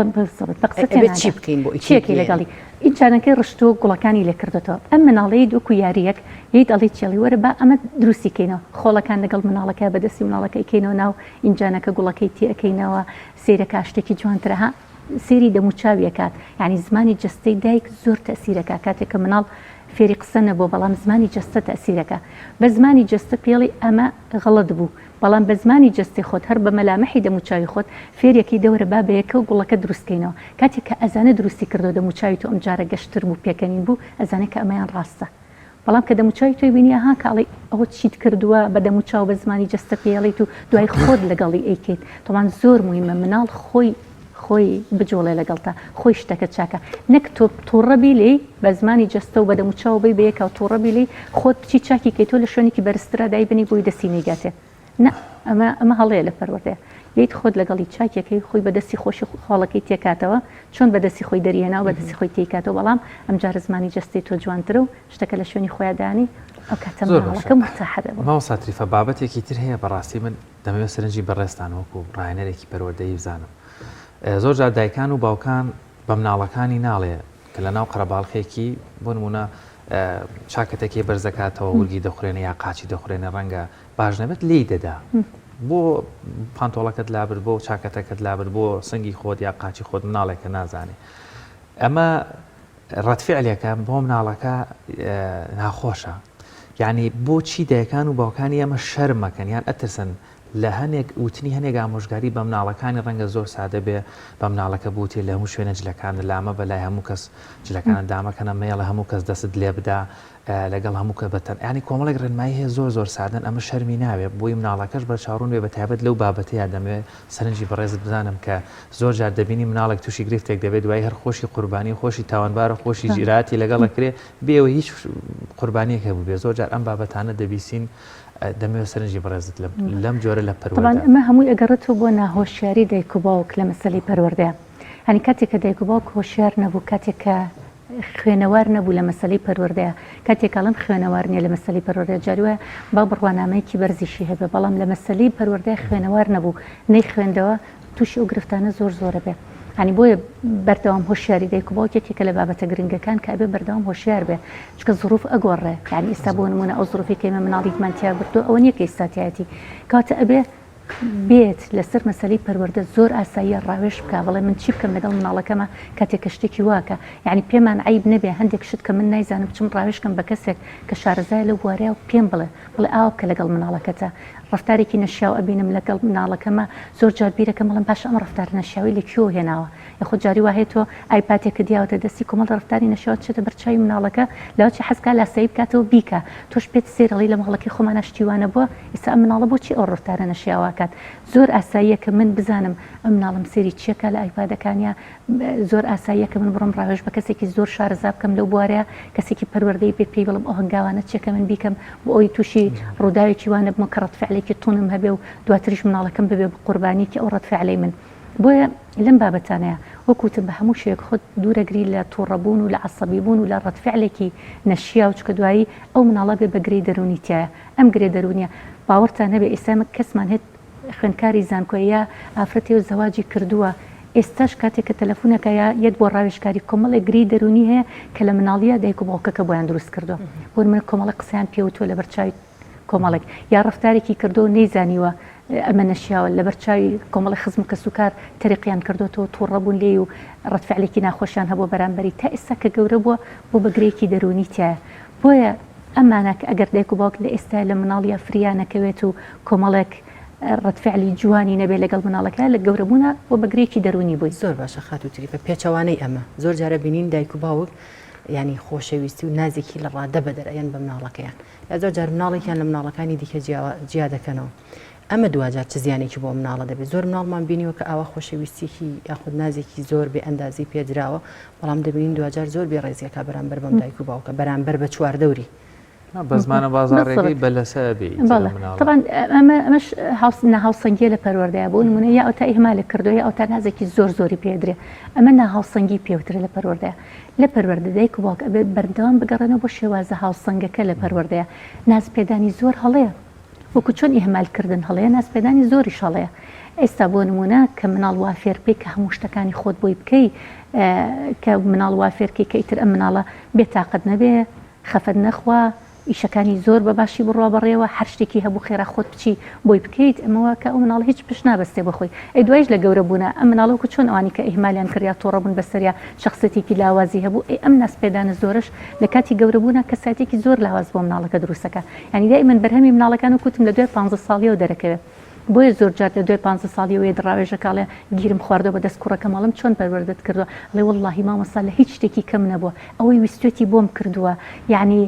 چی بکەین بۆ
چیەکی لەگەڵی ئینجانەکەی ڕشت و گوڵەکانی لێ کردێتەوە ئەم مناڵەی دوکو یاریەک یت ئەڵی چێڵی وەرە بە ئەمە دروستیکەینەوە خۆڵەکان لەگەڵ مناڵەکە بەدەستی مناڵەکەی کەینەوە ناو ئینجانەکە گوڵەکەی تێەکەینەوە سیرەکە شتێکی جوانترەها سێری دەموچاویەکات یعنی زمانی جستەی دایک زۆر تەسیرەکە کاتێککە مناڵ فێری قسە نەبوو بەڵام زمانی جستە تەسیرەکە بە زمانی جستە پێڵی ئەمە غەڵەت بوو بەڵام بە زمانی جستی خۆت هەر بە مەلامەحی دەموچاوی خۆت فێرێکی دەورە با بەیەکە و گوڵەکە دروستکەینەوە کاتێک کە ئەزانە دروستی کردو دەموچاوی تو ئەم جارە گەشتر بوو پێکەنین بوو ئەزانە کە ئەمەیان ڕاستە بەڵام کە دەموچاوی توی بینی ئەها کاڵی ئەوە چیت کردووە بە دەموچاو بە زمانی جستە پێڵیت و دوای خۆت لەگەڵی ئەیکەیت تۆمان زۆر مویمە مناڵ خۆی بجۆڵێ لەگەڵتا خۆی شتەکە چاکە نەک تۆ تووڕەبی لێ بە زمانی جستە و بە دەموچاو بی بەیەکە و تووڕەبی لێ خۆت بچی چاکی کەیتۆ لە شوێنێکی بەرزترا دایبنی بۆی دەستی نێگاتێ نه ئەمە هەڵەیە لە پەروەردەیە یت خۆت لەگەڵی چاکێکی خۆی بەدەستی خۆشی خۆڵەکەی تێکاتەوە چۆن بەدەستی خۆی دەریێنا و بەدەستی خۆی تێکاتەوە بەڵام ئەم جار زمانی جستی تۆ جوانترە و شتەکە لە شوێنی خۆیاندانی ئەو کاتەمەڵەکە متەحەدە
ماوەساتریفە بابەتێکی تر هەیە بەڕاستی من دەمەوێت سەرنجی بەڕێستان وەکو ڕاهێنەرێکی پەروەردەیی بزانم زۆر جار دایکان و باوکان بە مناڵەکانی ناڵێ کە لە ناو قەرەباڵخێکی بۆ نمونە چاکەتێکی بەرزەکاتەوە وەرگی دەخورێنە یا قاچی دەخورێنە ڕەنگە باش نەبێت لی دەدا بۆ پانتۆڵەکەت لابر بۆ چاکەتەکەت لابر بۆ سنگی خۆت یا قاچی خۆت مناڵێکە نازانێ ئەمە ڕەتفعلەکە بۆ مناڵەکە ناخۆشە یعنی بۆچی دایکان و باوکانی ئەمە شەرمەکەن یان ئەترسن لە هەنێک وتنی هەنێک ئامۆژگاری بە مناڵەکانی ڕەنگە زۆر سادە بێ بە مناڵەکە بوتی لە هەموو شوێنە جلەکان لامە بەلای هەموو کەس جلەکانە دامەکەنە مێڵە هەموو کەس دەست لێ بدا لەگەڵ هەموو کە بەتەن ینی کۆمەڵێک ڕێنمایی هەیە زۆر سادن ئەمە شەرمی ناوێت بۆی مناڵەکەش بە چاڕون بێ بە تایبەت لەو بابەتەیە دەمەوێت سەرنجی بەڕێزت بزانم کە زۆر جار دەبینی مناڵێک تووشی گرفتێک دەبێت دوای هەر خۆشی قوربانی خۆشی تاوانبارە خۆشی ژیراتی لەگەڵەکرێ بێەوە هیچ قوربانیەک هەبوو بێ زۆر جار ئەم بابەتانە دەبیسین دەمەوێت سەرنجی بەڕێزت لەم جۆرە لە پەروەردە
ئەمە هەمووی ئەگەڕێتەوە بۆ ناهۆشیاری دایک و باوک لە مەسەلەی پەروەردەیە هەنی کاتێک کە دایک و باوک هۆشیار نەبوو کاتێک کە خوێنەوار نەبوو لە مەسەلەی پەروەردەیە کاتێکاڵم خوێنەوار نیە لە مەسەلەی پەروەردەیە جاروە با بڕوانامەیەکی بەرزیشی هەبێ بەڵام لە مەسەلەی پەروەردەیە خوێنەوار نەبوو نەی خوێندەوە تووشی ئەو گرفتانە زۆرە بێ ینی بۆیە بەردەوام هۆشیاری دایک و باوکێکێکە لە بابەتە گرنگەکان کە ئەبێ بەردەوام هۆشیار بێ چکە زروف ئەگۆڕێ یعنی ئێستا بۆ نمونە ئەو زروفی کە ئێمە مناڵیتمان تیا بردو ئەوە نییە کە ئێستاتایەتی کاتە ئەبێ بێت لەسەر مەسەلەی پەروەردە زۆر ئاساییە ڕاوێش بکە بڵێ من چی بکەم لەگەڵ مناڵەکەمە کاتێک کە شتێکی واکە یعنی پێمان عیب نەبێ هەندێک شت کە من نایزانم بچم ڕاوێشکەم بە کەسێک کە شارەزای لەو بوارەیە و پێم بڵێ ئاوا بکە لەگەڵ مناڵەکەتە ڕفتارێکی نەشیاو ئەبینم لەگەڵ مناڵەکەمە زۆر جار بیرەکەم بڵم باش ئەم ڕفتار نەشیاوی لەکوێ هێناوە یاخود جاری وایە تۆ ئایپاتێکە دیاوەتە دەستی کۆمەڵ ڕفتاری نەشیاو چێتە بەرچاوی مناڵەکە لەوەی حەزکا لاسایی بکاتەوە بیکە تۆش پێت سێرەڵی لە ماڵەکەی خۆمانە شتیوانە بووە ئێستا ئەم مناڵە بۆچی ئەو ڕفتارە نەشیاوەکات زۆر ئاساییە کە من بزانم ئەم مناڵم سێری چیەکە لە ئایپادەکانیا زۆر ئاساییە کە من بڕم ڕاوێژ بە کەسێکی زۆر شارەزا بکەم لەو بوارەیە کەسێکی پەروەردەی پێی بڵم ئەو هەنگاوانە چیەکە من بیکەم بۆ ئەوی تووشی ڕووداوێکی وانە بمە کە ڕەتفعلێکی تونم هەبێ و دواتریش مناڵەکەم ببێ بە قوربانی کە ئەو ڕەتفعلەی من بۆیە لەم بابەتانەیە وەکوتم بە هەموو شێک خۆت دوورەگری لە تووڕەبوون و لە عەسەبیبوون و لە ڕەتفعلێکی نەشیاو چکە دوایی ئەو مناڵە بێ بە گرەی دەرونی تایە ئەم گرێ دەرونیە باوەڕتان نەبێ ئێستا کەسمان هێت خوێندکاری زانکۆیە ئافرەتی و زەواجی کردووە ئێستاش کاتێک کە تەلەفۆنەکە یەک بۆ ڕاوێژکاری کۆمەڵی گری دەرونی هەیە کە لە مناڵیە دایک و باوکەکە بۆیان دروست کردووە بۆ من کۆمەڵی قسەیان پێوتوە لە بەرچاوی کۆمەڵێک یا ڕفتارێکی کردو نەیزانیوە ئەمە نەشیاوە لە بەرچاوی کۆمەڵی خزم کە سوکار تەریقیان کردوەوە تووڕەبوون لێ و ڕەتفعلێکی ناخۆشیان هەبوو بەرامبەری تا ئێستا کە گەورە بووە بۆ بەگرێکی دەرونی تایە بۆیە ئەمانە ئەگەر دایک و باوک لە ئێستا لە مناڵیە فریانەکەوێت و کۆمەڵێک ڕەتفعلی جوانی نەبێ لەگەڵ مناڵەکە لە گەورەبوونا بۆ بەگرێکی دەرونی بووی
زۆر باشە خاتوتری بە پێچەوانەی ئەمە زۆر جارە بینین دایک و باوک ینی خۆشەویستی و نازێکی لە ڕادە بە دەرەیەن بە مناڵەکەیان یا زۆر جار مناڵێکیان لە مناڵەکانی دیکە جیا دەکەنەوە ئەمە دوجار چ زیانێکی بۆ مناڵە دەبێت زۆر مناڵمان بینیوە کە ئاوا خۆشەویستێکی یاخود نازێکی زۆر بێ ئەندازی پێدراوە بەڵام دەبینین دوجار زۆر بێ ڕێزیەکە بەرامبەر بەم دایک و باوکە بەرامبەر بە چواردەوری
بە زمانە بازاڕێکی بەلەسە بێ
طبعا ئەمەش ناهاوسەنگیە لە پەروەردەیە بۆ نمونە یا ئەو تا ئیهمالێک کردو یا ئەو تا نازێکی زۆر زۆری پێدرێ ئەمە ناهاوسەنگی پێوترە لە پەروەردەیە لە پەروەردە دایک و باوک ئەبێت بەردەوام بگەڕێنەوە بۆ شێوازە هاوسەنگەکە لە پەروەردەیە نازپێدانی زۆر هەڵەیە وەکو چۆن ئیهمالکردن هەڵەیە نازپێدانی زۆریش هەڵەیە ئێستا بۆ نمونە کە مناڵ وا فێر بکەی کە هەموو شتەکانی خۆت بۆی بکەی کە مناڵ وا فێرکەی کە ئیتر ئەم مناڵە بێتاقەت نەبێ خەفەت نەخوا ئیشەکانی زۆر بە باشی بڕوا بەڕێوە هەر شتێکی هەبوو خێرا خۆت بچی بۆی بکەیت ئەمەوە کە ئەو مناڵ هیچ پشت نابەستێ بخۆی ئەی دوایش لە گەورە بوونە ئەم مناڵەوەکو چۆن ئەوانی کە ئیهمالیان کردیا تۆڕەبوون بەسەریا شخصەتێکی لاوازی هەبوو ئەم ناسپێدانە زۆرش لە کاتی گەورە بوونە کەساتێکی زۆر لاواز بۆ مناڵەکە دروستەکە ینی دائیمەن بەرهەمی مناڵەکان و کوتم لە دوای 15 ساڵیەوە دەرەکەوێت بۆیە زۆر جار لە دوای 15 ساڵیەوەی دڕاوێژەکڵێ گیرم خواردەوە بە دەست کوڕەکە ماڵم چۆن پەروەردەت کردووە لێ وەڵڵاهی مامەسا لە هیچ شتێکی کەم نەبووە ئەوەی ویستێتی بۆم کردووە یعنی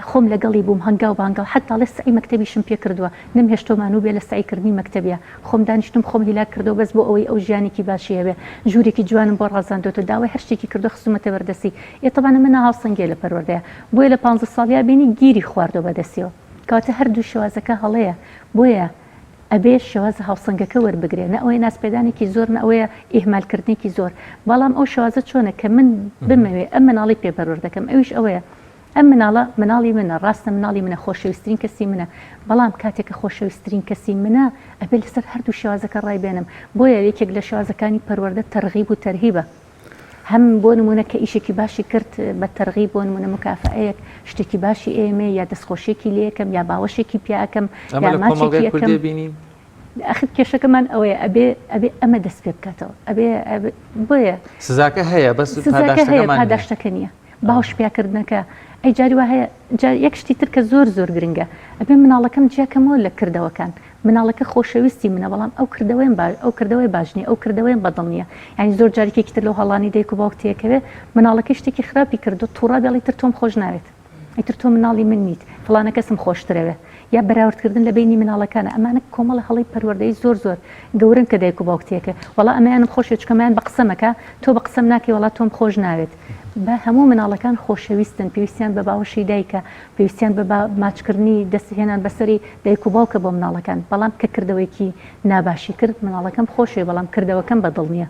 خۆم لەگەڵی بووم هەنگاو بانگاو حتا لە سعی مەکتەبیشم پێ کردووە نم هێشتۆمانوو بێ لە سعیکردنی مەکتەبیە خۆم دانیشتم خۆم هیلاک کردەوە بەس بۆ ئەوەی ئەو ژیانێکی باشی هەبێ ژوورێکی جوانم بۆ ڕازاندۆتە داوای هەر شتێکی کردو خزمەتە بەردەسی ئێتەبانە من هاوسەنگێ لە پەروەردەیە بۆیە لە 15 ساڵیا بینی گیری خواردەوە بەدەستیەوە کاتە هەردوو شێوازەکە هەڵەیە بۆیە ئەبێ شێوازە هاوسەنگەکە وەربگرێ نە ئەوەی ناسپێدانێکی زۆر نە ئەوەیە ئیهمالکردنێکی زۆر بەڵام ئەو شێوازە چۆنە کە من بمەوێ ئەم مناڵی پێپەروەر دەکەم ئەویش ئەوەیە ئەم مناڵە مناڵی منە ڕاستە مناڵی منە خۆشەویستترین کەسی منە بەڵام کاتێککە خۆشەویستترین کەسی منە ئەبێ لەسەر هەردوو شێوازەکە ڕای بێنم بۆیە یەکێک لە شێوازەکانی پەروەردە تەرغیب و تەرهیبە هەم بۆ نمونە کە ئیشێکی باشی کرد بە تەرغیب بۆ نمونە مکافەیەک شتێکی باشی ئێمە یا دەستخۆشێکی لێکم یا باوەشێکی پیاکەم یا ماچێکی یەکەم ئەخت کێشەکەمان ئەوەیە ئەبێ ئەمە دەست پێ بکاتەوە ئەبێ بۆیە
سزاکە هەیە بەس
پاداشتەکە نییە باوش پیاکردنەکە ئەی جاری وا هەیە یەک شتی تر کە زۆر زۆر گرنگە ئەبێ مناڵەکەم جیاکەمەوە لە کردەوەکان مناڵەکە خۆشەویستی منە بەڵام ئەو کردەوەی باش نیە ئەو کردەوەی بەدڵ نییە ینی زۆر جارێکی تر لەو هەڵانی دایک و باوک تێکەوێ مناڵەکە شتێکی خراپی کردو تووڕا بێڵی تر تۆم خۆش ناوێت ئیتر تۆ مناڵی من نیت فڵانە کەسم خۆشترەوێ یا بەراوردکردن لە بینی مناڵەکانە ئەمانە کۆمەڵە هەڵی پەروەردەی زۆر زۆر گەورن کە دایک و باوکتێکە وڵا ئەمەیانم خۆشی چکەمایان بە قسەمەکە تۆ بە قسەم ناکەی وڵات تۆم خۆش ناوێت بە هەموو مناڵەکان خۆشەویستن پێویستیان بە باوەشی دایکە پێویستیان بە ماچکردنی دەستهێنان بەسەری دایک و باوکە بۆ مناڵەکان بەڵام کە کردەوەیکی ناباشی کرد مناڵەکەم خۆشێ بەڵام کردەوەکەم بەدڵ نییە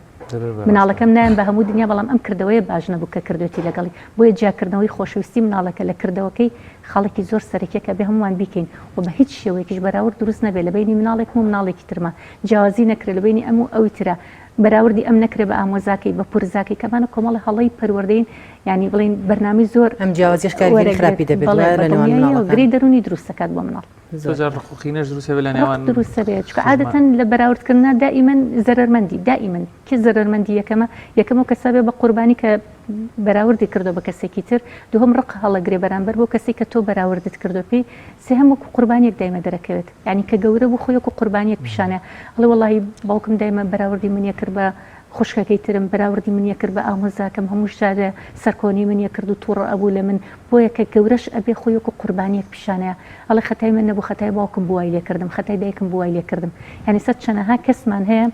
مناڵەکەم نایەن بە هەموو دنیا بەڵام ئەم کردەوەی باش نەبوو کە کردوێتی لەگەڵی بۆیە جیاکردنەوەی خۆشەویستی مناڵەکە لە کردەوەکەی خەڵکی زۆر سەرەکیەکە بێ هەمووان بیکەین و بە هیچ شێوەیەکیش بەراورد دروست نەبێت لە بینی مناڵێک و مناڵێکی ترمە جیاوازی نەکرێت لە بینی ئەم و ئەوی ترە بەراوردی ئەم نەکرێت بە ئامۆزاکەی بە پورزاکەی کەمانە کۆمەڵی هەڵی پەروەردەین ینی بڵین بەرنامی زۆر
ئەم جیاوازیش کاری خراپی دەبێت
گری دەرونی دروستەکات بۆ مناڵ
زۆر ڕقوقینەش دروستە بە لە نێوان
دروستە بێت چکە عادەتەن لە بەراوردکردنا دائیمەن زەرەرمەندی دائیمەن کە زەرەرمەندی یەکەمە کەسا بێ بە قوربانی کە بەراوردی کردو بە کەسێکی تر دوهم ڕق هەڵەگرێ بەرامبەر بۆ کەسی کە تۆ بەراوردت کردو پێی سێهم وەکو قوربانیەک دایمە دەرەکەوێت یعنی کە گەورە بوو خۆی وەکو قوربانیەک پیشانە هەڵێ وەڵاهی باوکم دایمە بەراوردی منیە کرد بە خوشکەکەی ترم بەراوردی منیە کرد بە ئامۆزاکەم هەموو شارە سەرکۆنی منیە کرد و تووڕە ئەبوو لە من بۆیە کە گەورەش ئەبێ خۆی وەکو قوربانیەک پیشانەیە هەڵێ خەتای من نەبوو خەتای باوکم بووای لێ کردم خەتای دایکم بووای لێ کردم یعنی سەد چەنەها کەسمان هەیە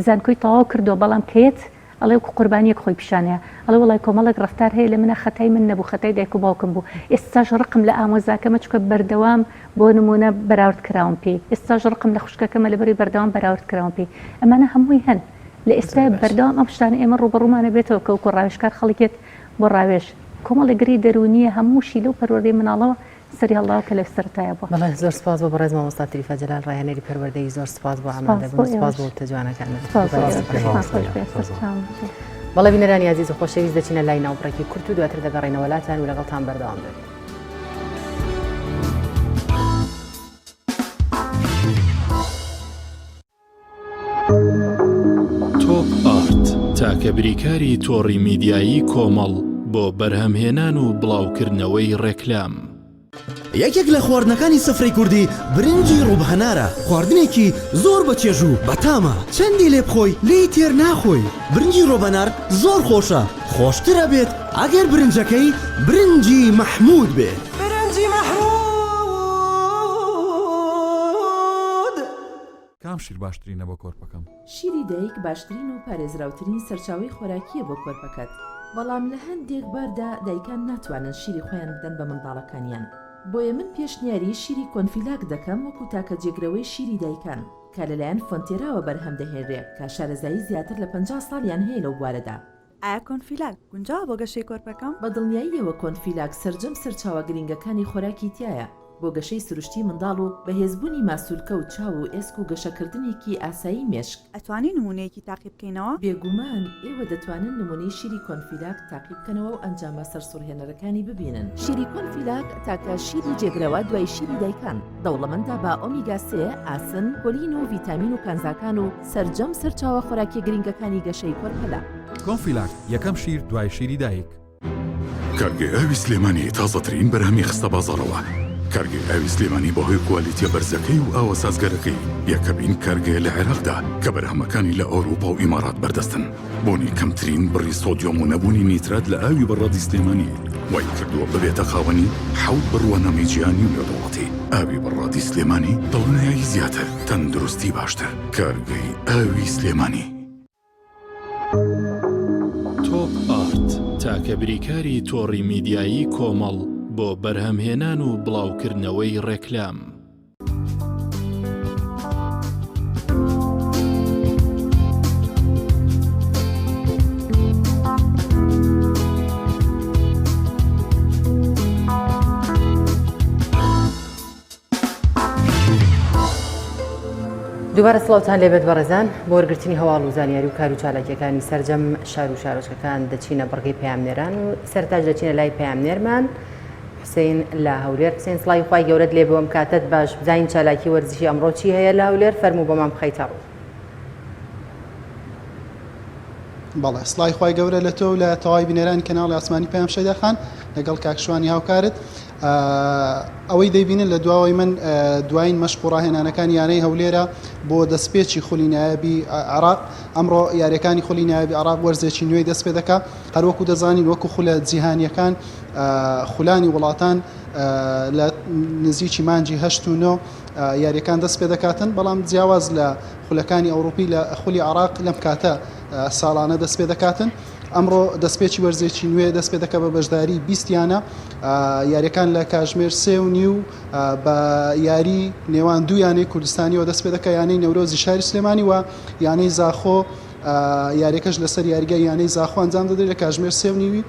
زانکۆی تەواو کردو بەڵام کەیت ئەڵێ وەکو قوربانیەک خۆی پیشانەیە ئەڵێ وڵای کۆمەڵێک ڕەفتار هەیە لە منە خەتای من نەبوو خەتای دایک و باوکم بوو ئێستاش ڕقم لە ئامۆزاکەمە چکە بەردەوام بۆ نمونە بەراورد کراون پێی ئێستاش ڕقم لە خوشکەکەمە لەبەری بەردەوام بەراورد کراون پێی ئەمانە هەمووی هەن لە ئێستا بەردەوام ئەم شتانە ئێمە ڕوبەڕوومانە بێتەوە کە وەکو ڕاوێژکار خەڵکێت بۆ ڕاوێژ کۆمەڵێگری دەرونیە هەمووشی لەو پەروەردەی مناڵەوە سەری هەڵاوە کە لە سەرتایە بووە
بەڵێ زۆر سپاس بۆ بەڕێز مامۆستا تریفە جەلال ڕاهێنەری پەروەردەی زۆر سپاس بۆ ئامادەبوون سپاس بۆ تەجوانەکانت بەڵێ بینەرانی عەزیز و خۆشەویست دەچینە لای ناوبڕێکی کورت و دواتر دەگەڕێنەوە وڵاتان و لەگەڵتان بەردەوام بێت.
تۆپ ئارت تاکە بریکاری تۆڕی میدیایی کۆمەڵ بۆ بەرهەمهێنان و بڵاوکردنەوەی ڕێکلام.
یەکێک لە خواردنەکانی سفرەی کوردی برنجی ڕووبهەنارە خواردنێکی زۆر بەچێژ و بەتامە چەندی لێ بخۆی لی تێر ناخۆی برنجی ڕۆبەنار زۆر خۆشە خۆشترە بێت ئەگەر برنجەکەی برنجی مەحموود بێت برنجی مەحموود
کام شیر باشترینە بۆ کۆرپەکەم
شیری دایک باشترین و پارێزراوترین سەرچاوی خۆراکیە بۆ کۆرپەکەت بەڵام لە هەندێک باردا دایکان ناتوانن شیری خۆیان بدەن بە منداڵەکانیان بۆیە من پێشنیاری شیری کۆنفیلاک دەکەم وەکو تاکە جێگرەوەی شیری دایکان کە لەلایەن فۆنتێراوە بەرهەم دەهێنرێ کە شارەزایی زیاتر لە 50 ساڵیان هەیە لەو بوارەدا.
ئایا کۆنفیلاک گونجاوە بۆ گەشەی کۆرپەکەم؟
بە دڵنیاییەوە کۆنفیلاک سەرجەم سەرچاوە گرنگەکانی خۆراکی تایە بۆ گەشەی سروشتی منداڵ و بەهێزبوونی ماسوولکە و چاو و ئێسک و گەشەکردنێکی ئاسایی مێشک.
ئەتوانی نمونەیەکی تاقی بکەینەوە؟
بێگومان ئێوە دەتوانن نمونەی شیری کۆنفیلاک تاقی بکەنەوە و ئەنجامە سەرسوڕهێنەرەکانی ببینن. شیری کۆنفیلاک تاکە شیری جێگرەوە دوای شیری دایکان دەوڵەمەندە بە ئۆمیگا 3 ئاسن کۆلین و ڤیتامین و کانزاکان و سەرجەم سەرچاوە خۆراکی گرنگەکانی گەشەی کۆرپەلا.
کۆنفیلاک یەکەم شیر دوای شیری دایک.
کارگەی ئاوی سلێمانی تازەترین بەرهەمی خستە بازاڕەوە. کارگەی ئاوی سلێمانی بەهۆی کوالیتیە بەرزەکەی و ئاوە سازگەرەکەی یەکەمین کارگەیە لە عێراقدا کە بەرهەمەکانی لە ئەوروپا و ئیمارات بەردەستن بۆنی کەمترین بڕی سۆدیۆم و نەبوونی نیترات لە ئاوی بەڕادی سلێمانی وای کردووە ببێتە خاوەنی حەوت بڕوانەمی گیانی و نێودەوڵەتی. ئاوی بەڕادی سلێمانی دڵنیایی زیاتر تەندروستی باشتر. کارگەی ئاوی سلێمانی.
تۆپ ئارت تاکە بریکاری تۆڕی میدیایی کۆمەڵ بۆ بەرهەمهێنان و بڵاوکردنەوەی ڕێکلام.
دووبارە سڵاوتان لێبێت بەڕێزان بۆ وەرگرتنی هەواڵ و زانیاری و کار و چالاکیەکانی سەرجەم شار و شارۆچکەکان دەچینە بڕگەی پەیامنێران و سەرتاج دەچینە لای پەیامنێرمان حوسێن لە هەولێر. حوسێن سڵای خوای گەورەت لێ بۆم کاتت باش بزانین چالاکی وەرزشی ئەمڕۆ چی هەیە لە هەولێر فەرموو بۆمان بخەیتە ڕوو.
بەڵێ سڵای خوای گەورە لە تۆ و لە تەواوی بینەرانی کەناڵی ئاسمانی پێیان شەیداخان لەگەڵ کاکشوانی هاوکارت ئەوەی دەیبینن لە دواوەی من دوایین مەشق و ڕاهێنانەکانی یانەی هەولێرە بۆ دەستپێکی خولی نایابی عێراق. ئەمڕۆ یاریەکانی خولی نایابی عێراق وەرزێکی نوێی دەست پێ دەکات. هەروەکو دەزانین وەکو خولە جیهانیەکان خولانی وڵاتان لە نزیکی مانجی 8 و 9 یاریەکان دەست پێ دەکاتن بەڵام جیاواز لە خولەکانی ئەوروپی لە خولی عێراق لەم کاتە ساڵانە دەست پێ دەکاتن. ئەمڕۆ دەستپێکی وەرزێکی نوێ دەست پێ دەکە بە بەشداری 20یانە یاریەکان لە کاژمێر 3.5 بە یاری نێوان دوو یانەی کوردستانیەوە دەست پێ دەکە یانەی نەورۆزی شاری سلێمانی و یانەی زاخۆ یاریەکەش لەسەر یاریگای یانەی زاخۆ ئەنجام دەدرێت لە کاژمێر 3.5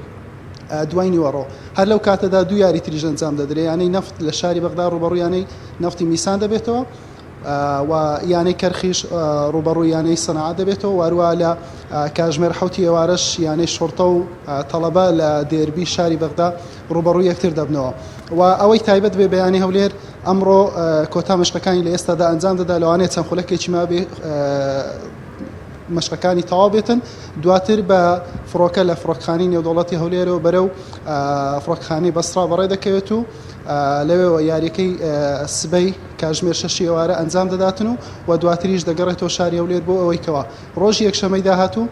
دوای نیوەڕۆ. هەر لەو کاتەدا دوو یاری تریژ ئەنجام دەدرێت یانەی نەفت لە شاری بەغدا ڕوبەڕووی یانەی نەفتی میسان دەبێتەوە و یانەی کەرخیش ڕوبەڕووی یانەی سەنعات دەبێتەوە وارووا لە کاژمێر 7 ئێوارەش یانەی شۆرتە و تەڵەبە لە دێربی شاری بەغدا ڕوبەڕووی یەکتر دەبنەوە. و ئەوەی تایبەت بێ بەیانی هەولێر ئەمڕۆ کۆتا مشقەکانی لە ئێستادا ئەنجام دەدا لەوانەیە چەند خولەکێکی ما بێ مشقەکانی تەواو بێتن دواتر بە فڕۆکە لە فڕۆکخانی نێودەوڵەتی هەولێرەوە بەرەو فڕۆکخانەی بەسرا بەڕێ دەکەوێت و لەوێەوە یاریەکەی سبەی کاتژمێر 6 ئێوارە ئەنجام دەداتن و دواتریش دەگەڕێتەوە شاری هەولێر بۆ ئەوەی کەوا ڕۆژی یەکشەمەی داهاتوو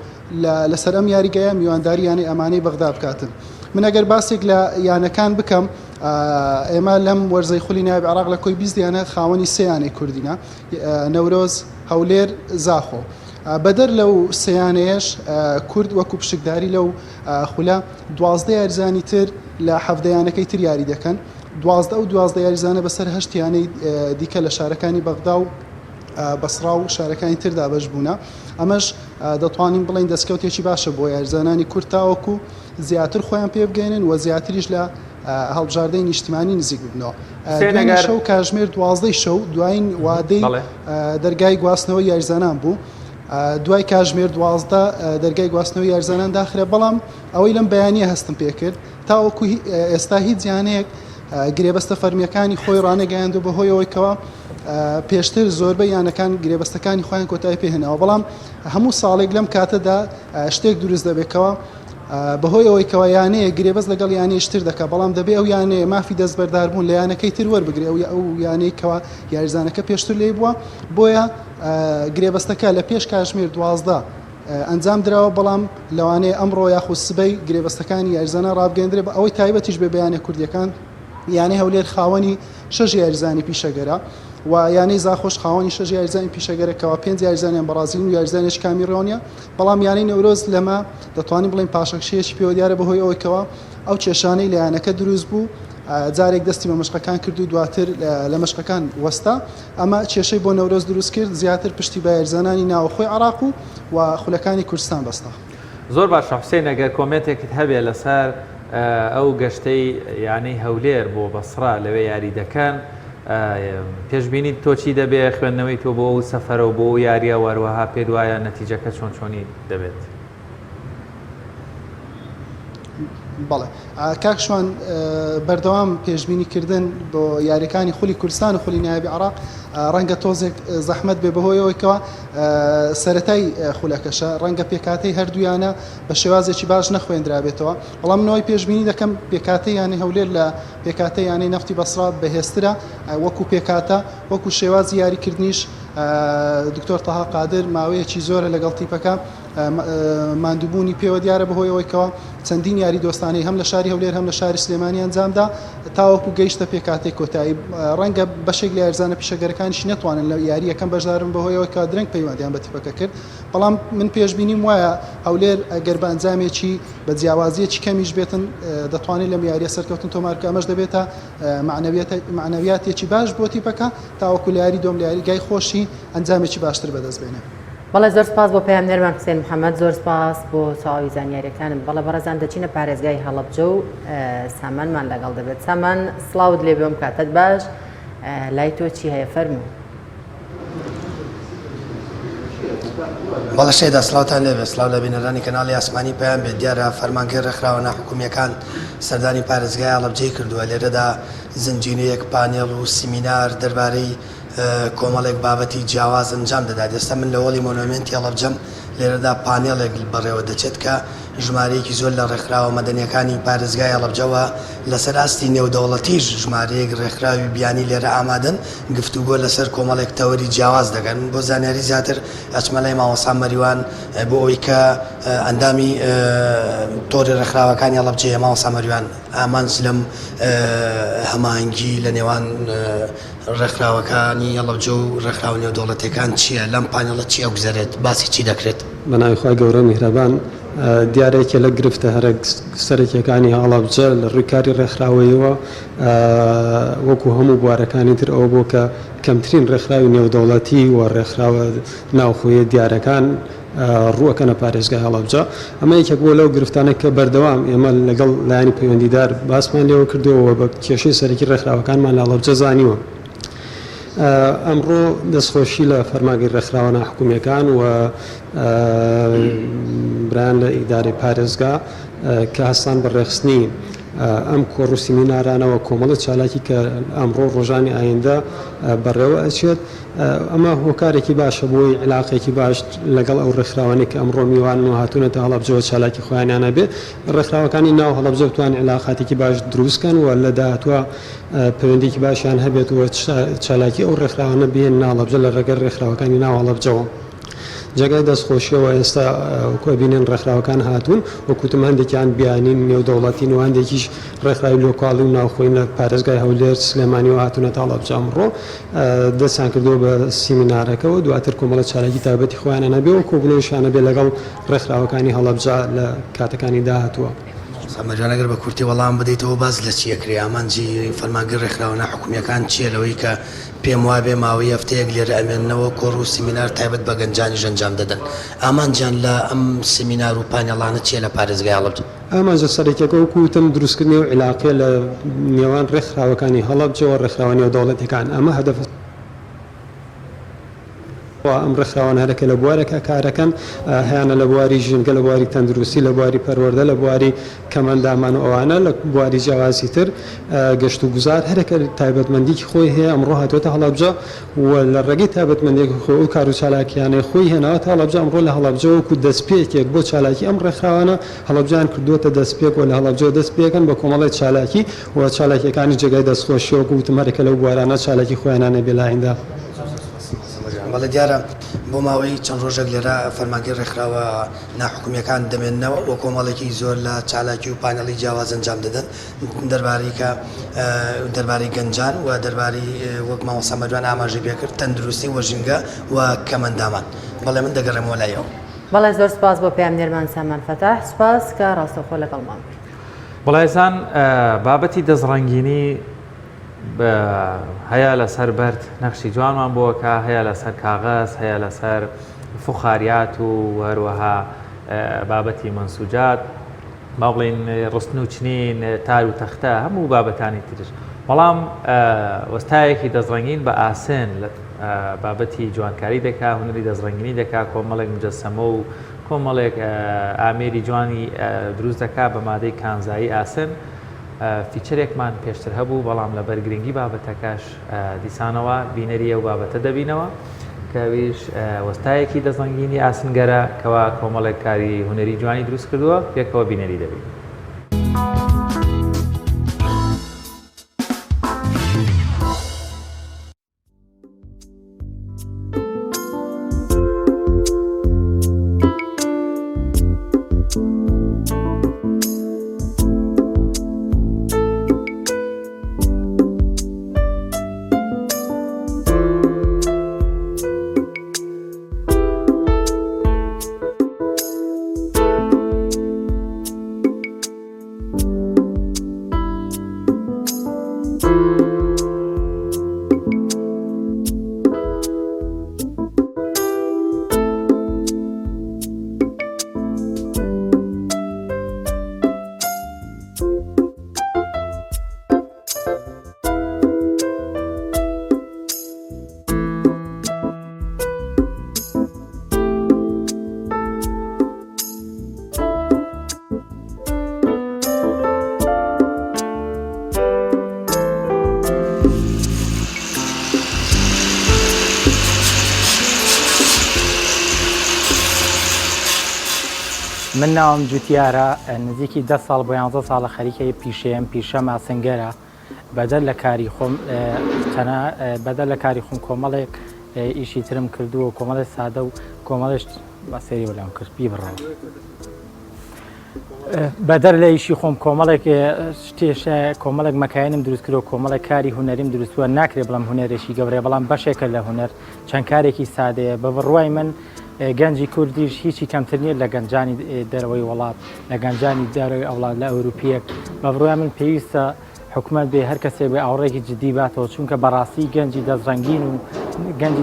لەسەر ئەم یاریگایە میوانداری یانەی ئەمانەی بەغدا بکاتن. من ئەگەر باسێک لە یانەکان بکەم ئێمە لەم وەرزەی خولی نایب عێراق لە کۆی 20 دیانە خاوەنی سێ یانەی کوردینە نەورۆز هەولێر زاخۆ بەدەر لەو سەیانەیەش کورد وەکو پشکداری لەو خولە 12 یاریزانی تر لە 17 یانەکەی تر یاری دەکەن 12 یاریزانە بەسەر 8 یانەی دیکە لە شارەکانی بەغدا و بەسرا و شارەکانی تردا بەش بوونە ئەمەش دەتوانین بڵین دەستکەوتێکی باشە بۆ یاریزانانی کورد تاوەکو زیاتر خۆیان پێ بگەێنن و زیاتریش لە هەڵبژاردەی نیشتیمانی نزیک ببنەوە شەو کاتژمێر 12 شەو دوایین وادەی دەرگای گواستنەوەی یاریزانان بوو دوای کاتژمێر 12 دەرگای گواستنەوەی یاریزانان داخرێ بەڵام ئەوەی لەم بەیانیە هەستم پێ کرد تاوەکو ئێستا هیچ زیانەیەک گرێبەستە فەرمیەکانی خۆی ڕانەگەیاندوە بەهۆیەوەی کەوە پێشتر زۆربەی یانەکان گرێبەستەکانی خۆیان کۆتایی پێهێنەوە بەڵام هەموو ساڵێک لەم کاتەدا شتێک دروست دەبێتەوە بەهۆی ئەوەی کەوا یانەیە گرێبەست لەگەڵ یانەیەشتر دەکات بەڵام دەبێ ئەو یانەیە مافی دەستبەردار بوون لە یانەکەی تر وەربگرێ ئەو یانەی کەوا یاریزانەکە پێشتر لێ بووە بۆیە گرێبەستەکە لە پێش کاتژمێر 12 ئەنجام درراوە بەڵام لەوانەیە ئەمڕۆ یاخود سبەی گرێبەستەکانی یاریزانە ڕابگەندرێ بە ئەوەی تایبەتیش بە بەیانە کوردیەکان یانەی هەولێر خاوەنی 6 یاریزانی پیشەگەرە و یانەی زاخۆش خاوەنی 6 یاریزانی پیشەگەرەکەەوە 5 یاریزانیان بەرازیل و یاریزانێکی کامیڕۆنیە بەڵام یانەی نەورۆز لەمە دەتوانین بڵین پاشەکشەیەکی پێوە دیارە بەهۆی ئەوەی کەوە ئەو کێشانەی لە یانەکە دروست بوو جارێک دەستی بە مشقەکان کرد و دواتر لە مشقەکان وەستا ئەمە کێشەی بۆ نەورۆز دروست کرد زیاتر پشتی بە یاریزانانی ناوەخۆی عێراق و خولەکانی کوردستان بەستا.
زۆر باش حوسێن ئەگەر کۆمنتێکت هەبێ لەسەر ئەو گەشتەی یانەی هەولێر بۆ بەسرا لەوێ یاری دەکەن پێشببینی تۆچی دەبێ خوێندنەوەی تۆ بۆ سەفەرە و بۆ یاریە وەروەها پێ وایە نەتیجەکە چۆنی دەبێت.
بەڵێ کاکشوان بەردەوام پێشببینیکردن بۆ یاریەکانی خولی کوردستان و خولی نایبی عێراق ڕەنگە تۆزێک زەحمەت بێ بەهۆیەوەیکەوە سەرەتای خولەکەشە ڕەنگە پێکاتەی هەردوویانە بە شێوازێکی باش نەخوێنرابێتەوە بەڵام منەوەی پێشببینی دەکەم پێکاتەی یانی هەولێر لە پێکاتەی یانەی نەفتی بەسرا بەهێزترە وەکو پێکاتە وەکو شێوازی یاریکردنیش دکتۆر تەها قادر ماوەیەکی زۆرە لەگەڵ تیپەکە ماندووبوونی پێوە دیارە بەهۆیەوەیکەوە چەندین یاری دۆستانەی هەم لە شاری هەولێر هەم لە شاری سلێمانی ئەنجامدا تاوەکو گەیشتە پێکاتێک کۆتایی ڕەنگە بەشێک لە یاریزانە پیشەگەرەکانیش نەتوانن لە یاریەکەم بەشدارن بەهۆیەوەی کا درەنگ پەیوەندیان بە تیپەکە کرد بەڵام من پێشببینیم وایە هەولێر ئەگەر بە ئەنجامێکی بە جیاوازیەکی کەمیش بێتن دەتوانێت لەم یاریە سەرکەوتن تۆمارکە ئەمەش دەبێتە معنەویاتێکی باش بۆ تیپەکە تاوەکو لە یاری دۆم لە یاریگای خۆشی ئەنجامێکی باشتر بەدەست بێنێ.
بەڵێ زۆر سپاس بۆ پەیامنەرمان حوسێن محەممەد زۆر سپاس بۆ تەواوی زانیاریەکانت بەڵێ بەڕێزان دەچینە پارێزگای هەڵەبجە و سامانمان لەگەڵ دەبێت سامان سڵاوت لێ بێم کاتت باش لای تۆ چی هەیە فەرموو.
بەڵە شێدا سڵاوتان لێبێ سڵاو لە بینەرانی کەناڵی ئاسمانی پێیان بێت دیارە فەرمانگەی ڕێکخراوە ناحکومیەکان سەردانی پارێزگای هەڵەبجەی کردووە لێرەدا زنجینەیەک پانێڵ و سیمینار دەربارەی کۆمەڵێک بابەتی جیاواز ئەنجام دەدات ئێستا من لە وەڵی مۆنومنتی هەڵەبجەم لێرەدا پانێڵێک بەڕێوە دەچێت کە ژمارەیەکی زۆر لە ڕێکخراوە مەدەنیەکانی پارێزگای هەڵەبجەوە لەسەر ئاستی نێودەوڵەتیش ژمارەیەک ڕێکخراوی بیانی لێرە ئامادەن گفتوگۆ لەسەر کۆمەڵێک تەوەری جیاواز دەگەن بۆ زانیاری زیاتر ئەچمەلای مامۆستا مەریوان بۆ ئەوەی کە ئەندامی تۆری ڕێکخراوەکانی هەڵەبجەیە مامۆستا مەریوان ئامانج لەم هەماهەنگی لە نێوان ڕێکخراوەکانی هەڵەبجە و ڕێکخراوە نێودەوڵەتیەکان چییە لەم پانێڵە چی ئەوگوزارێت باسی چی دەکرێت
بەناوی خۆی گەورە میهرەبان دیارێکە لە گرفتە هەرە سەرەکیەکانی هەڵەبجە لە ڕوویکاری ڕێکخراوەیەوە وەکو هەموو بوارەکانی تر ئەوە بۆ کە کەمترین ڕێکخراوی نێودەوڵەتی و ڕێکخراوە ناوخۆیە دیارەکان ڕووەکەنە پارێزگای هەڵەبجە ئەمە یەکێک بۆ لەو گرفتانە کە بەردەوام ئێمە لەگەڵ لایانی پەیوەندیدار باسمان لێوە کردووە بە کێشەی سەرەکی ڕێکخراوەکانمان لە هەڵەبجە زانیوە. ئەمڕۆ دەستخۆشی لە فەرمانگەی ڕێکخراوە ناحکومیەکان و برایان لە ئیدارەی پارێزگا کە هەستان بە ڕێخستنی ئەم کۆڕ و سیمینارانەوە کۆمەڵە چالاکی کە ئەمڕۆ ڕۆژانی ئایندا بەڕێوە ئەچێت ئەمە هۆکارێکی باشە بۆی علاقێکی باش لەگەڵ ئەو ڕێکخراوانەی کە ئەمڕۆ میوان و هاتوونەتە هەڵەبجەوە چالاکی خۆیانیانە بێ ڕێکخراوەکانی ناو هەڵەبجە بتوانین علاقاتێکی باش دروستکەن و لە داهاتوە پەیوەندێکی باشیان هەبێت و چالاکی ئەو ڕێکخراوانە بێن ناڵەبجە لە ڕێگەر ڕێکخراوەکانی ناو هەڵەبجەوە جگای دەستخۆشیەوە ئێستا کۆبینێن ڕێکخراوەکان هاتوون وەکوتم هەندێکیان بیانین نێودەوڵەتین و هەندێکیش ڕێکخراوی لۆکاڵی و ناوخۆین لە پارێزگای هەولێر سلێمانیەوە هاتوونەتە هەڵەبجە ئەمڕۆ دەستیان کردووە بە سیمینارەکەەوە دواتر کۆمەڵە چالێکی تایبەتی خۆیانە نەبێ و کۆبوونەوەشانە بێ لەگەڵ ڕێکخراوەکانی هەڵەبجە لە کاتەکانی داهاتووە.
سامەجانەگەر بە کورتی وەڵام بدەیتەوە باز لە چیەکری ئامانجی فەرمانگەر ڕێکخراوە حکومیەکان چیە لەوەی کە پێم وابێ ماوەی هەفتەیەک لێرە ئەمێننەوە کۆڕ و سیمینار تایبەت بە گەنجانی ژەنجام دەدەن ئامانجان لە ئەم سیمینار و پانێڵانە چیە لە پارێزگای هەڵەبجە
ئامانجە سەرێکەکە وەکوتم دروستکردنی و علاقێ لە نێوان ڕێکخراوەکانی هەڵەبجەوە ڕێکخراوە نێودەوڵەتیەکان ئەمە هەدەف ئەم ڕێکخراوانە هەرەکە لە بوارێکە کارەکەن هیانە لە بواری ژینگە لە بواری تەندروستی لە بواری پەروەردە لە بواری کەمەندامان و ئەوانە لە بواری جیاوازی تر گەشت و گوزار هەرەکە تایبەتمەندیی خۆی هەیە ئەمڕۆ هاتوۆتە هەڵەبجە و لە ڕێگەی تایبەتمەندێکی خۆی و کار و چالاکیانەی خۆی هێناوەتە هەڵەبجە ئەمڕۆ لە هەڵەبجە وەکو دەستپێکێک بۆ چالاکی ئەم ڕێکخراوانە هەڵەبجیان کردووەتە دەستپێک و لە هەڵەبجە دەستپێکن بە کۆمەڵی چالاکی و چالاکیەکانی جێگای دەستخۆشی وەکو وتمەرەکە لەو بوارانە چالاکی خۆیانانە بێلایندا.
بەڵێ دیارە بۆ ماوەی چەند ڕۆژێک لێرە فەرمانگەی ڕێکخراوە ناحکومیەکان دەمێننەوە وە کۆمەڵێکی زۆر لە چالاکی و پانەڵی جیاواز ئەنجام دەدەن دەربارەی گەنجان و دەربارەی وەک ماوە سامەجوان ئاماژەی پێکرد تەندروستی و ژینگە و کەمەندامان بەڵێ من دەگەڕێمەوە لایەوە.
بەڵێ زۆر سپاس بۆ پێامنێرمان سامان فەتاح سپاس کە ڕاستەوخۆ لەگەڵمان بوویت.
بەڵێزان بابەتی دەزڕەنگینی هەیە لەسەر بەرد نەخشی جوانمان بووەکە هەیە لەسەر کاغەز هەیە لەسەر فخاریات و هەروەها بابەتی منسوجات با بڵێن ڕستن و چنین تار و تەختە هەموو بابەتانی ترش بەڵام وەستایەکی دەزڕەنگین بە ئاسن بابەتی جوانکاری دەکا هونەری دەزڕەنگینی دەکا کۆمەڵێک مجەسەمە و کۆمەڵێک ئامێری جوانی دروست دەکا بە مادەی کانزایی ئاسن فیچەرێکمان پێشتر هەبوو بەڵام لە بەرگرنگی بابەتەکەش دیسانەوە بینەری ئەو بابەتە دەبینەوە کەویش وەستایەکی دەزەنگینی ئاسنگەرە کەوا کۆمەڵێک کاری هونەری جوانی دروست کردووە پێکەوە بینەری دەبین.
من ناوم جوتیارە نزیکی 10 ساڵ بۆ 11 ساڵە خەریکەی پیشەیەم پیشە ماسنگەرە بەدەر لە کاری خۆم بەدەر لە کاری خۆم کۆمەڵێک ئیشی ترم کردووە کۆمەڵی سادە و کۆمەڵش بەسەری وەلام کرد پی بڕەوە بەدەر لە ئیشی خۆم کۆمەڵێک شتێشە کۆمەڵێک مەکایەنم دروست کردەوە کۆمەڵێک کاری هونەریم دروستووە ناکرێت بەڵام هونەرێکی گەورەیە بەڵام بەشێکە لە هونەر چەند کارێکی سادەیە بە بڕوای من گەنجی کوردیش هیچی کەمتر نیە لە گەنجانی دەرەوەی وڵات لە گەنجانی دەرەوەی ئەوڵات لە ئەوروپیەک بە بڕوای من پێویستە حکومەت بێ هەر کەسێک بێ ئاوڕێکی جدی باتەوە چونکە بەڕاستی گەنجی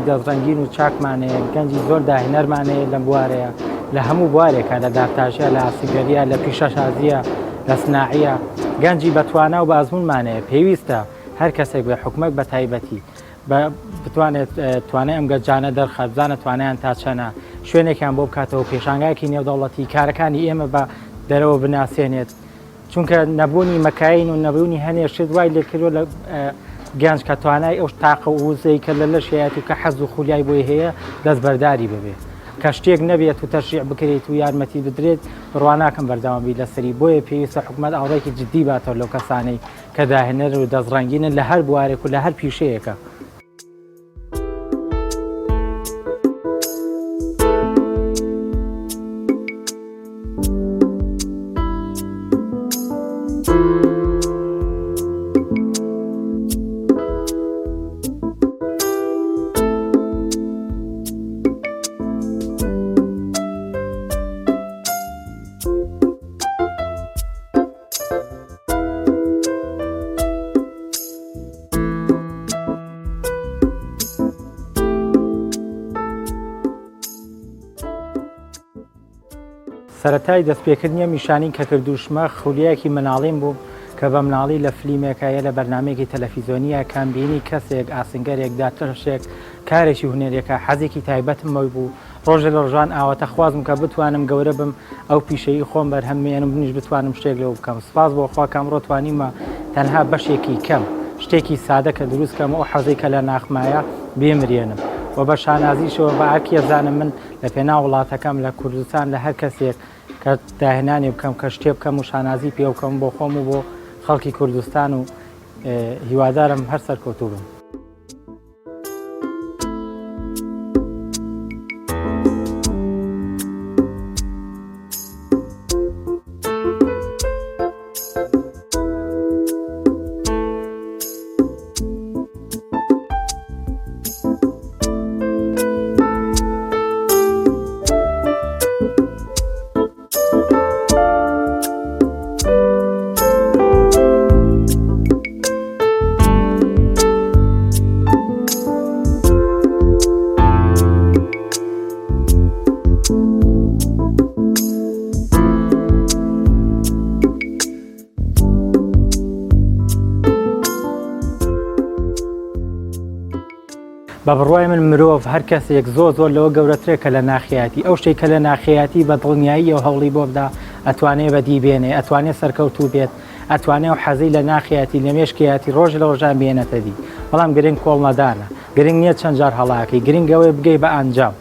دەزڕەنگین و چاکمانەیە گەنجی زۆر داهێنەرمانەیە لەم بوارەیە لە هەموو بوارێکە لە دارتاشە لە ئاسیگەریە لە پیشەشازیە لە سناعیە گەنجی بەتوانە و بازمونمانەیە پێویستە هەر کەسێک بێ حکومەت بە تایبەتی بتوانێت توانای ئەم گەنجانە دەرخات بزانە توانیان تا چەنە شوێنێکیان بۆ بکاتەوە پێشانگایەکی نێودەوڵەتی کارەکانی ئێمە بە دەرەوە بناسێنێت چونکە نەبوونی مەکین و نەبوونی هەنێ شت وای لێکردوە لە گەنج کە توانای ئەو تاقە و وزەی کە لە لەشایەت و کە حەز و خولیای بۆی هەیە دەست بەرداری ببێ کە شتێک نەبێت و تەشریع بکرێت و یارمەتی بدرێت بڕواناکەم بەردەوامبی لەسەری بۆیە پێویستە حکوومەت ئاڵێکی جددی باتەوە لەو کەسانەی کە داهێنەر و دەستڕەنگینن لە هەر بوارێک و لە هەر پیشەیەکە. سەرەتای دەستپێکردنیە میشانین کە کردوشمە خولیایەکی مناڵیم بوو کە بە مناڵی لە فلیمێکایە لە بەرنمەیەکی تەلەڤیزۆنیە کامبینی کەسێک ئاسنگەرێک داتەشێک کارێکی هونێرێکە حەزێکی تایبەتمەوەی بوو ڕۆژە لە ڕژان ئاوەتە خوازم کە بتوانم گەورە بم ئەو پیشەی خۆم بەرهەمێنم بنیش بتوانم شتێک لەوە بکەم سپاس بۆ خوا کامڕۆ توانیمە تەنها بەشێکی کەم شتێکی سادە کە دروستکەم ئەو حەزەی کە لە ناخمایە بێمرێنم و بە شانازیشەوە بە ئاکیەزانم من لە پێنا وڵاتەکەم لە کوردستان لە هەر کەسێک کە داهێنانی بکەم کە شتێ بکەم و شانازی پێ بکەم بۆ خۆم و بۆ خەڵکی کوردستان و هیوادارم هەر سەرکەوتوو بم. بە بڕوای من مرۆڤ هەر کەسێک زۆر لەوە گەورەترێک کە لە ناخیاتی ئەو شتێک کە لە ناخیاتی بە دڵنیایی و هەوڵی بۆ بدا ئەتوانێت بەدی بێنێ ئەتوانێت سەرکەوتوو بێت ئەتوانێت و حەزی لە ناخیاتی لە مێشکیاتی ڕۆژ لە ڕۆژان بێنێتە دی بەڵام گرنگ کۆڵ نەدانە گرنگ نییە چەند جار هەڵاکەی گرنگەوەی بگەی بە ئەنجام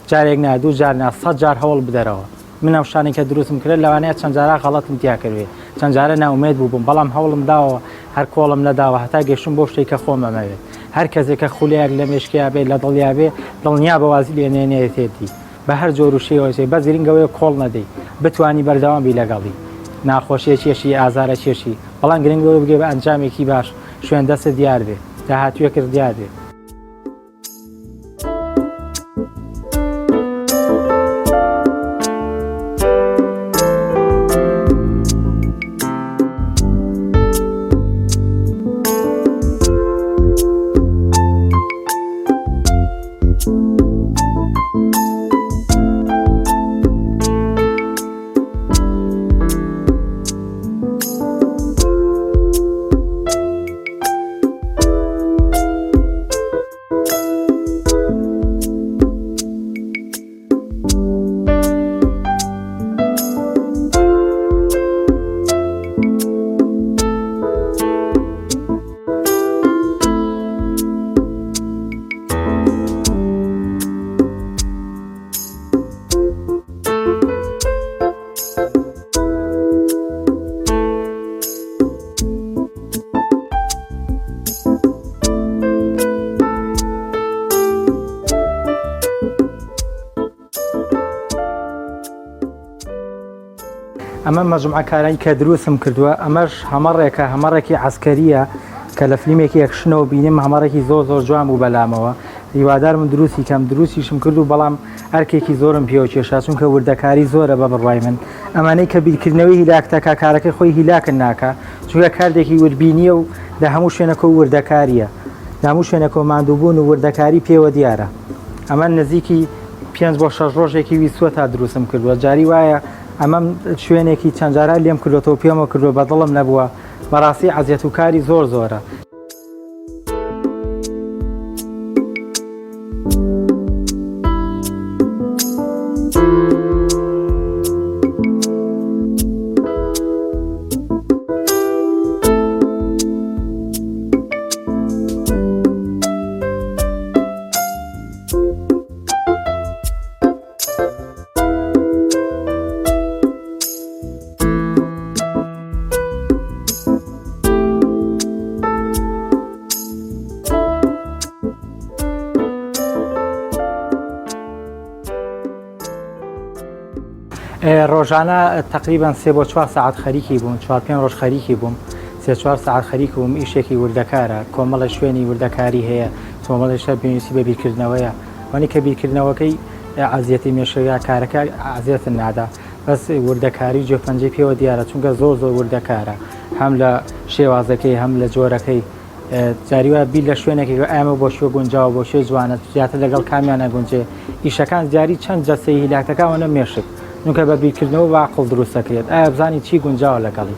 جارێک نا دوو جار نا 100 جار هەوڵ بدەرەوە من ئەو شتانی کە دروستم کرد لەوانەیە چەند جارە غەڵەتم تیا کردوێ چەند جارە ناومێد بووبم بەڵام هەوڵم داوە هەر کۆڵم نەداوە هەتا گەشتم بۆ شتێک کە خۆم ئەمەوێت هەر کەسێک کە خولیاک لە مێشکیا بێت لە دڵیا بێ دڵنیا بەوازی لێنێنێتێتی بە هەر جۆر و شێوەی بە زیرنگەوەی کۆڵ نەدەی بتانی بەردەوام بی لەگەڵی ناخۆشیە چێشی ئازارە چێشی بەڵام گرنگەوە بگێ بە ئەنجامێکی باش شوێن دەستە دیار بێ داهاتوویە کرد دیار بێ. ئەمە مەجموعەکارانی کە دروستم کردووە ئەمەش هەمەڕێکە هەمەڕێکی عسکەریە کە لە فلیمێکی یەکشنەوە بینیم هەمەڕێکی زۆر جوان بوو بەلامەوە هیوادار من دروستی کەم دروستیشم کرد و بەڵام ئەرکێکی زۆرم پێوە کێشا چونکە وردەکاری زۆرە بە بڕوای من ئەمانەی کە بیرکردنەوەی هیلاکتەکە کارەکەی خۆی هیلاکن ناکە چونکە کاردێکی وردبینیە و لە هەموو شوێنەکە وردەکاریە لە هەموو شوێنەکە ماندووبوون و وردەکاری پێوە دیارە ئەمە نزیکی 5 بۆ 6 ڕۆژێکی ویسوە تا دروستم کردووە جاری وایە ئەمەم شوێنێکی چەندجارە لێم کردوەوە پێمە کردووە بە دڵم نەبووە بەڕاستی عەزیەت و کاری زۆرە. ڕۆژانە تقریبان 3 بۆ 4 ساعت خەریکی بووم 4-5 ڕۆژ خەریکی بووم 3-4 ساعت خەریک بووم ئیشێکی وردەکارە کۆمەڵە شوێنی وردەکاری هەیە کۆمەڵێشە پێویستی بە بیرکردنەوەیە وانی کە بیرکردنەوەکەی عزیەتی مێشەوە کارەکە عزیەتن نادا بەس وردەکاری جۆپەنجەی پێوە دیارە چونکە زۆر وردەکارە هەم لە شێوازەکەی هەم لە جۆرەکەی جاریوە بیر لە شوێنێکی ئەمە بۆ شوێ گونجاوە بۆ شوێ جوانە زیاتر لەگەڵ کامیانە گونجێ ئیشەکان جاری چەند جەسەی هیلاکەکەوەنە مێشک نوکە بە بیرکردنەوە باقڵ دروستەکرێت ئایا بزانی چی گونجاوە لەگەڵی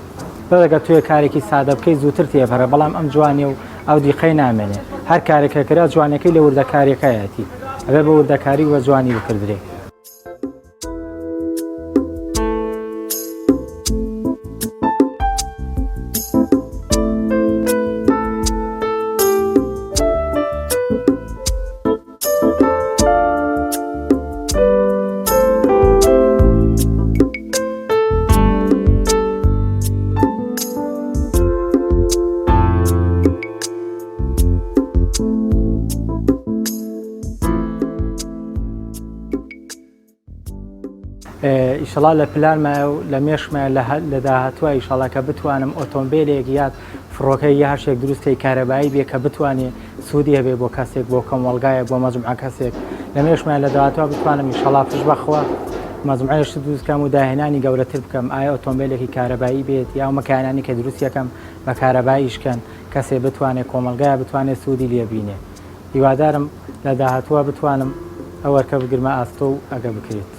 بەڵێگە توێ کارێکی سادە بکەی زووتر تێپەرە بەڵام ئەم جوانێ و ئەو دیقەی نامێنێ هەر کارێکەکەرا جوانەکەی لە وردەکاریەکەیەتی ئەبێ بە وردەکاری وە جوانی بکردرێ ئیشەڵا لە پلانمە و لە مێشمە لە داهاتوە ئیشەڵا کە بتوانم ئۆتۆمبیلێک یاد فڕۆکەی یا هەشێک دروستکەی کارەبایی بێ کە بتوانێت سوودی هەبێ بۆ کەسێک بۆ کۆمەڵگایە بۆ مەجموعە کەسێک لە مێشمە لە داهاتوە بتوانم ئیشەڵا پشت بەخوا مەجموعەیەش دروستکەم و داهێنانی گەورەتر بکەم ئایا ئۆتۆمبیلێکی کارەبایی بێت یا مەکانانی کە دروست یەکەم بە کارەباییشکەن کەسێ بتوانێت کۆمەڵگایە بتوانێت سوودی لێبینێ هیوادارم لە داهاتوە بتوانم ئەوەرکە بگرمە ئاستۆ و ئەگە بکرێت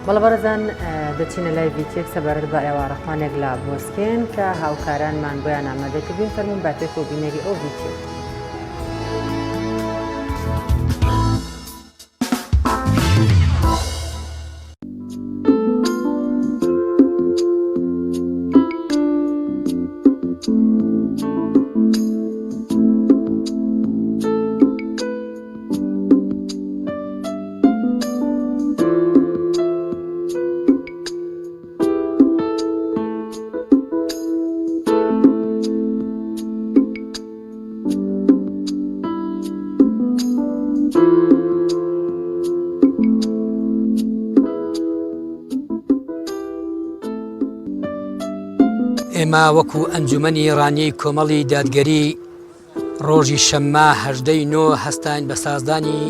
بەڵە بەرەزان دەچینە لای ڤیتێک سەبارەت بە ئێوارەخوانێک لە بۆسکێن کە هاوکارانمان بۆیان ئامادەکردین فەرمون باتێک و بینەری ئەو ڤیتێک.
ئێمە وەکو ئەنجومەنی ڕانیەی کۆمەڵی دادگەری ڕۆژی شەممە 18 هەستان بە سازدانی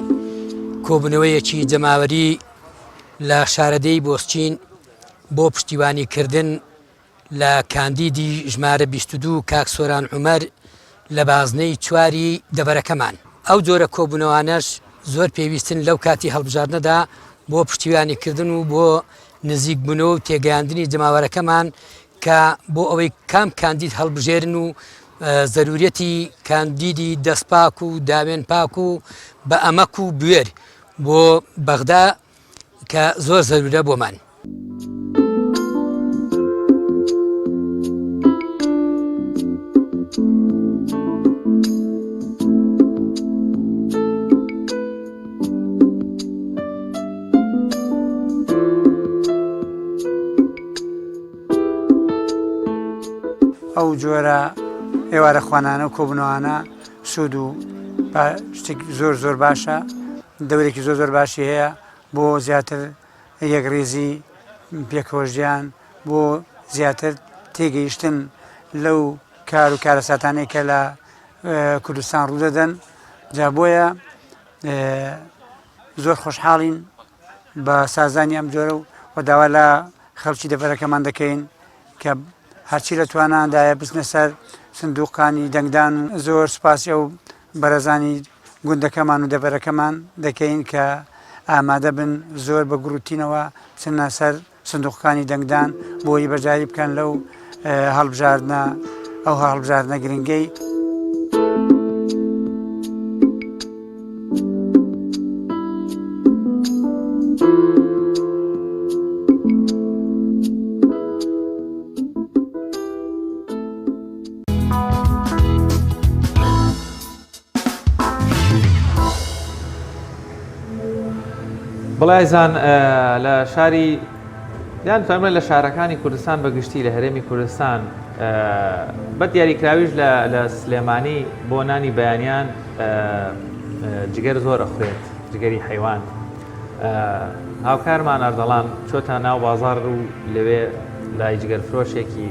کۆبنەوەیەکی جەماوەری لە شارەدەی بۆسچین بۆ پشتیوانیکردن لە کاندیدی ژمارە 22 کاک سۆران عومەر لە بازنەی چواری دەبەرەکەمان. ئەو جۆرە کۆبوونەوانەش زۆر پێویستن لەو کاتی هەڵبژاردنەدا بۆ پشتیوانیکردن و بۆ نزیکبوونەوە و تێگەیاندنی جەماوەرەکەمان کە بۆ ئەوەی کام کاندید هەڵبژێرن و زەرورەتی کاندیدی دەستپاک و داوێن پاک و بە ئەمەک و بوێر بۆ بەغدا کە زۆر زەرورە بۆمان.
ئەو جۆرە ئێوارە خوانانە و کۆبنەوانە سوود و شتێک زۆر باشە دەورێکی زۆر باشی هەیە بۆ زیاتر یەکڕێزی پێکەوەژیان بۆ زیاتر تێگەیشتن لەو کار و کارەساتانەی کە لە کوردستان ڕوودەدەن جا بۆیە زۆر خۆشحاڵین بە سازانی ئەم جۆرە و داوا لە خەڵکی دەبەرەکەمان دەکەین کە هەرچی لە تواناندایە بچنە سەر سندوقانی دەنگدان و زۆر سوپاسی ئەو بەرەزانی گوندەکەمان و دەبەرەکەمان دەکەین کە ئامادە بن زۆر بە گروتینەوە بچنە سەر سندوقەکانی دەنگدان بۆی بەجاری بکەن لەو هەڵبژاردنە ئەو هەڵبژاردنە گرنگەی.
بەڵایزان لە شاری یان فەرمە لە شارەکانی کوردستان بەگشتی لە هەرێمی کوردستان بە دیاریکراویش لە سلێمانی بۆ نانی بەیانیان جگەر زۆر ئەخورێت جگەری حیوان هاوکارمان ئەردەڵان چۆتە ناو بازار و لەوێ لای جگەر فرۆشێکی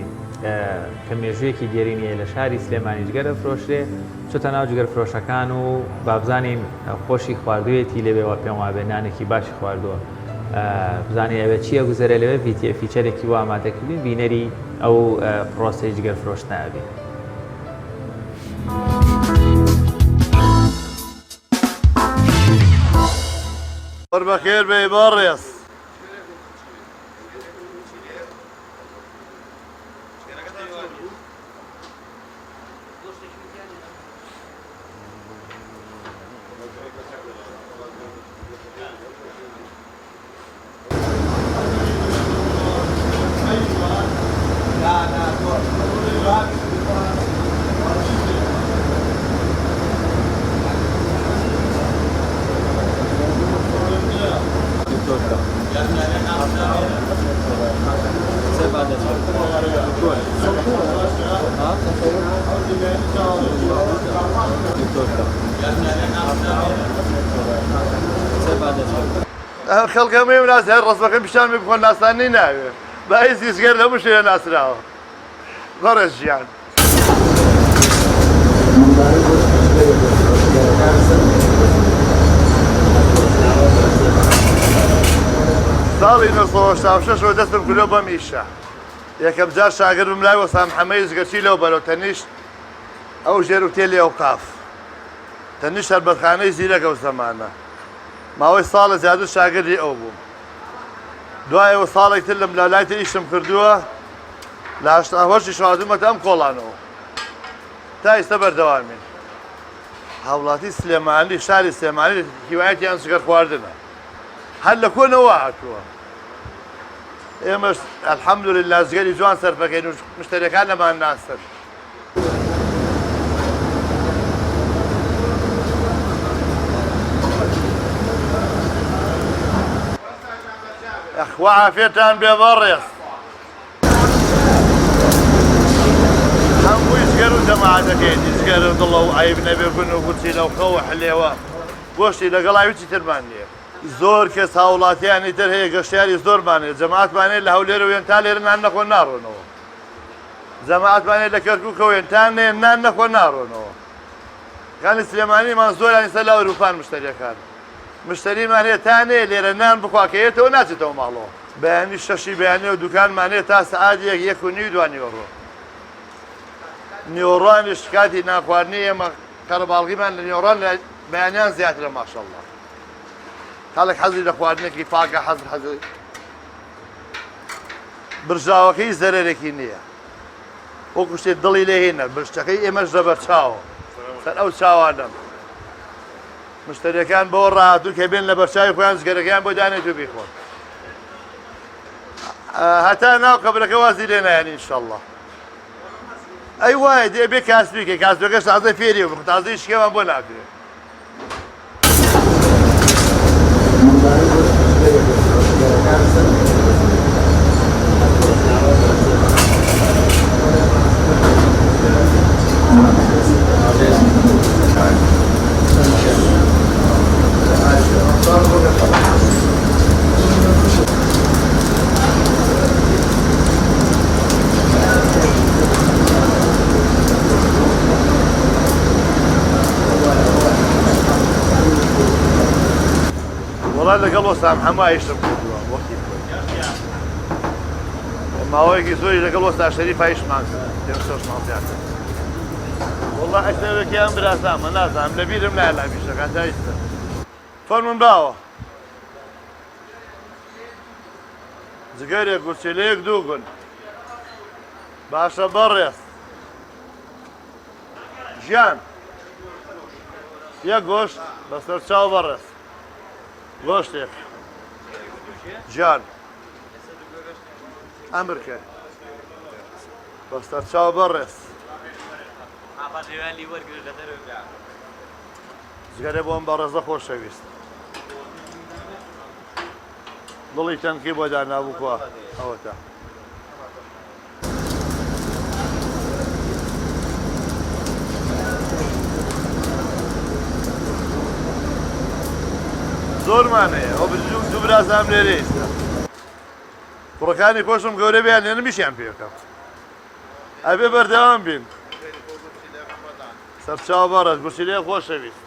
کە مێژوویەکی دیێرینیە لە شاری سلێمانی جگەرە فرۆشرێ چۆتە ناو جگەر فرۆشەکان و بابزانین خۆشی خواردوێتی لەوێەوە پێم وابێ نانێکی باشی خواردووە بزانێ ئەوێ چییە گوزەرە لەوێ فیچەرێکی وا ئامادەکردین بینەری ئەو پرۆسەی جگەر فرۆشتنابێ.
بەخێر بێ بەڕێز خەڵکە مێ ناس هەر ڕستەکەم پیشان بێ بخۆن ناسانی ناوێ باعثی زگەر لەموو شوێنە ناسراوە بەڕێز ژیان ساڵی 1986 دەستم کردۆ بەم ئیشە یەکەم جار شاگرد بم لای وەسام محەممەدی زگەرچی لەو بەرەو تەنیشت ئەو ژێر و تێلی ئەوقاف تەنیشت هەربەتخانەی زیرەکە و زەمانە ماوەی ساڵە زیاتر شاگردی ئەو بووم دوایەوە ساڵێک تر لەم لای تر ئیشم کردووە لە هەشتی شادومەتە ئەم کۆڵانەوە تا ئێستا بەردەوامین هاوڵاتی سلێمانی شاری سلێمانی هیوایەتیان زگەر خواردنە هەر لە کۆنەوە هاتووە ئێمەش ئەلحەمدولیلا زگەری جوان سەرفەکەین و مشتەریەکان لەمان ناسن ئەخوا عافێتان بێ بەڕێز هەمووی زگەر و جەماعەتەکەیەتی زگەر و دڵە و عیب نەبێ گون و گوچی لەو خەوە حلێوە گۆشتی لەگەڵ ئاویی ترمان نییە زۆر کەس هاوڵاتیانی تر هەیە گەشتیاری زۆرمانێت جەماعەتمانێت لە هەولێر و وێن تا لێرە نان نەخۆن ناڕۆنەوە جەماعەتمانێت لە کەرکووکە وێنتان نان نەخۆن ناڕۆنەوە خانی سلێمانیمان زۆرانی سەر لە ئەوروپان مشتریەکان مشتریمان هەیە تا نێ لێرە نان بخواکەیێتەوە ناچێتەوە ماڵەوە بەیانی شەشی بەیانێ و دوکانمانێت تا سەعاتێک 1:30 دوانیۆڕۆ نیۆڕانیش کاتی ناخواردنی ئێمە قەرەباڵغیمان لە نیۆڕان لە بەیانیان زیاترە ماشەڵڵا خەڵک حەزی لە خواردنێکی پاکە حەزی برژاوەکەی زەرێکی نییە وەکو شتێک دڵی لێ هێنە برشتەکەی ئێمەش دەبەر چاوە سەر ئەو چاوانم مشتریەکان بۆ ڕاهاتوو کە بێن لە بەرچاوی خۆیان زگەرەکەیان بۆ دانێت و بیخۆن هەتا ناو قەبرەکە وازی لێ نایەن ئینشەڵڵا ئەی وایە دێ بێ کاسبیکە کاسبەکەش تازە فێری و تازەی شکێوان بۆ ناکرێت وڵات لەگەڵ وەسام هەموو ئیشتم کردووە وەختی ماوەیەکی زۆری لەگەڵ وەستا شەریف ئیشمان کرد وڵا ئەکتەرێکیان براسامە نازانم لەبیرم نایە لە ئیشەکان تا ئێستا فەرمون باوە جگەرێک گورچێلەیەک دوو گون باشە بەڕێز ژیان یەک گۆشت بەسەر چاو بەڕێز گۆشتێک ژیان ئەمرکە بەستەر چاو بەڕێز زگەرە بۆم بە ڕێزە خۆشەویست دڵی چەندکی بۆ دانابووکوە ئەوەتە زۆرمانەیە ئەو دوو برازام لێرە ئێستا کوڕەکانی خۆشم گەورە بیان لێنە میشیان پێکەم ئەبێ بەردەوام بین سەرچاو بەڕێز گوشیلێ خۆشەویست